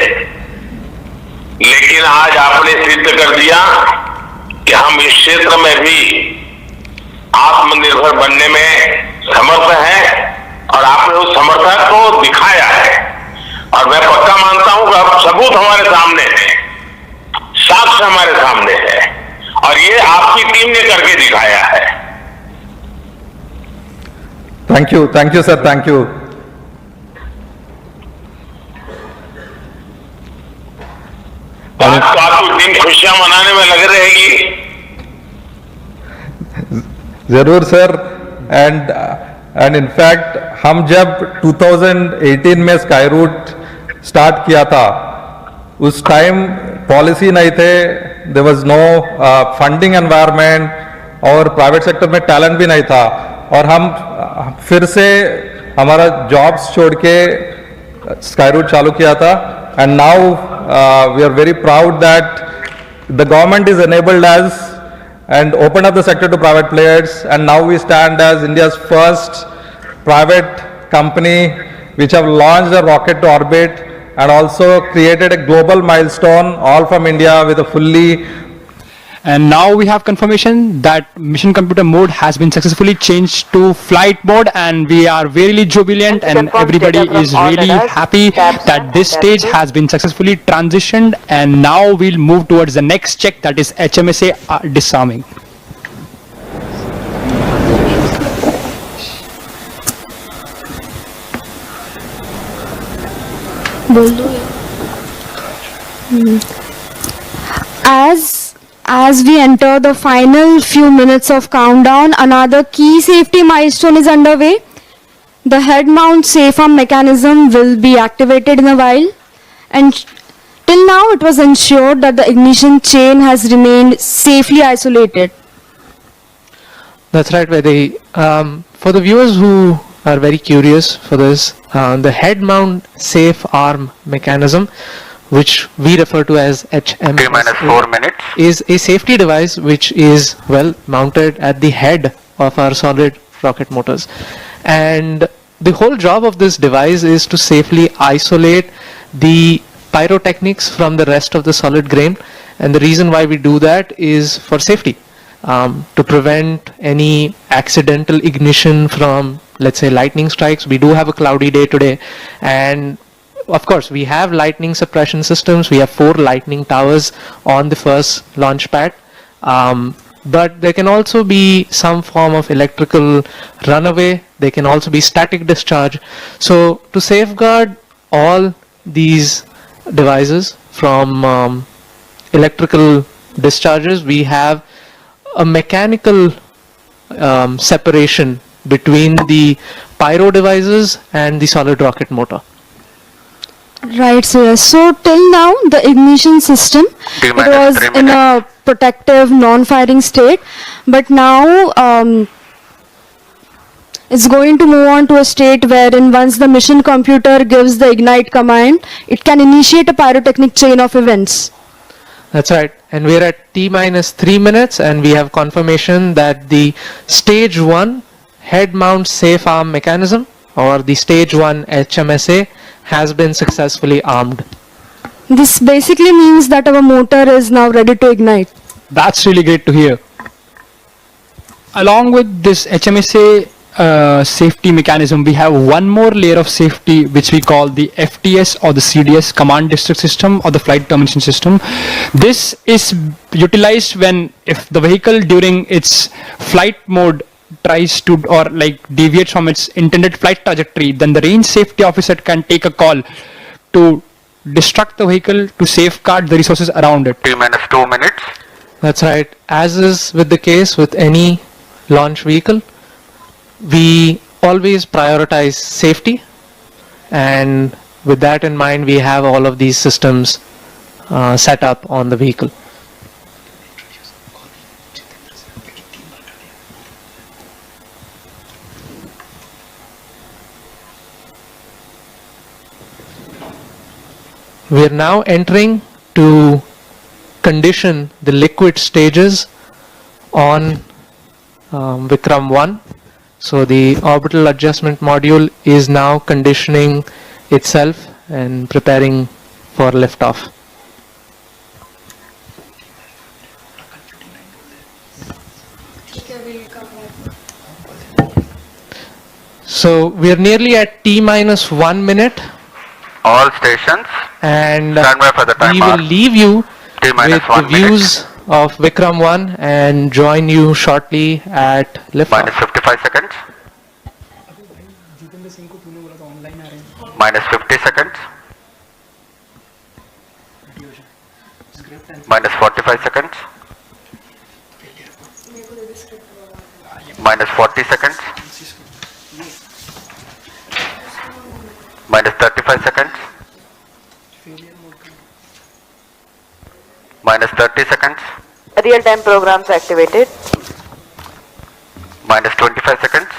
लेकिन आज आपने सिद्ध कर दिया कि हम इस क्षेत्र में भी आत्मनिर्भर बनने में समर्थ हैं और आपने उस समर्थन को दिखाया है और मैं पक्का मानता हूं कि अब सबूत हमारे सामने है, साक्ष्य हमारे सामने है और ये आपकी टीम ने करके दिखाया है। Thank you, sir. Thank you. आज तो आपकी टीम खुशियां मनाने में लग रहेगी। जरूर सर, एंड इनफैक्ट हम जब 2018 में स्काईरूट स्टार्ट किया था उस टाइम पॉलिसी नहीं थे, there was no funding environment और प्राइवेट सेक्टर में टैलेंट भी नहीं था और हम फिर से हमारा जॉब्स छोड़ के स्काईरूट चालू किया था and now we are very proud that the government is enabled us and opened up the sector to private players, and now we stand as India's first private company which have launched a rocket to orbit and also created a global milestone, all from India, with a fully. And now we have confirmation that mission computer mode has been successfully changed to flight mode, and we are really jubilant and everybody is really happy that this stage has been successfully transitioned, and now we'll move towards the next check, that is HMSA disarming. As we enter the final few minutes of countdown, another key safety milestone is underway. The head mount safe arm mechanism will be activated in a while, and till now it was ensured that the ignition chain has remained safely isolated. That's right, Vedi. For the viewers who are very curious for this, the head mount safe arm mechanism, which we refer to as HMSA, is a safety device which is mounted at the head of our solid rocket motors, and the whole job of this device is to safely isolate the pyrotechnics from the rest of the solid grain, and the reason why we do that is for safety, to prevent any accidental ignition from, let's say, lightning strikes. We do have a cloudy day today, and of course we have lightning suppression systems. We have 4 lightning towers on the first launch pad, but there can also be some form of electrical runaway. There can also be static discharge. So to safeguard all these devices from electrical discharges, we have a mechanical separation between the pyro devices and the solid rocket motor. Right, so yes. So till now the ignition system, it was in a protective non-firing state, but now it's going to move on to a state wherein once the mission computer gives the ignite command, it can initiate a pyrotechnic chain of events. That's right. And we're at T minus 3 minutes, and we have confirmation that the stage 1 head mount safe arm mechanism, or the stage 1 HMSA, has been successfully armed. This basically means that our motor is now ready to ignite. That's really great to hear. Along with this HMSA safety mechanism, we have one more layer of safety which we call the FTS or the CDS, Command District System, or the Flight Termination System. This is utilized when if the vehicle during its flight mode tries to or like deviates from its intended flight trajectory, then the range safety officer can take a call to destruct the vehicle to safeguard the resources around it. T minus 2 minutes. That's right. As is with the case with any launch vehicle, we always prioritize safety, and with that in mind, we have all of these systems set up on the vehicle. We are now entering to condition the liquid stages on Vikram 1. So the orbital adjustment module is now conditioning itself and preparing for liftoff. So we are nearly at T minus 1 minute. All stations. And stand by for the we will leave you with the views minute. of Vikram 1 and join you shortly at liftoff. Minus 55 seconds. Minus 50 seconds. Minus 45 seconds. Minus 40 seconds. Minus 35 seconds. Minus 30 seconds. Real-time programs activated. Minus 25 seconds.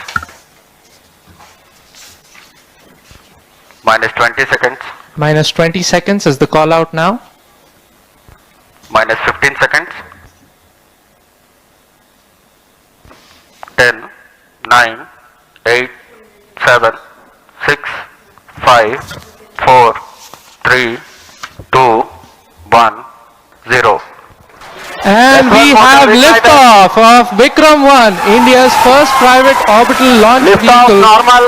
Minus 20 seconds. Minus 20 seconds is the call out now. Minus 15 seconds. 10, 9, 8, 7, 6, 5, 4, 3, 2, 1, 0. And we have liftoff of Vikram 1, India's first private orbital launch vehicle.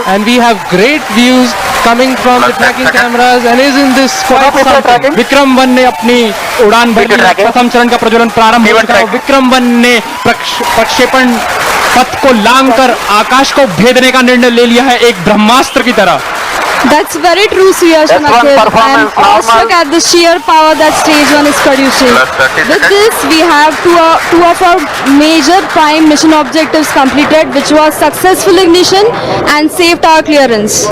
And we have great views coming from the tracking cameras and isn't this quite something? Vikram 1 ने अपनी उड़ान भर ली, प्रथम चरण का प्रज्वलन प्रारंभ हो चुका है। विक्रम 1 ने प्रक्षेपण पथ को लांघकर आकाश को भेदने का निर्णय ले लिया है एक ब्रह्मास्त्र की तरह। That's very true, Suyash and Akhil. I'm awestruck at the sheer power that stage 1 is producing. With this, we have two of our major prime mission objectives completed, which was successful ignition and safe tower clearance.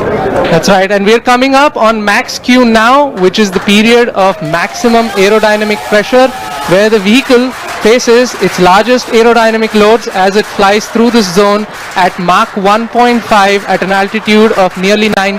That's right, and we're coming up on max Q now, which is the period of maximum aerodynamic pressure, where the vehicle faces its largest aerodynamic loads as it flies through this zone at Mach 1.5 at an altitude of nearly 9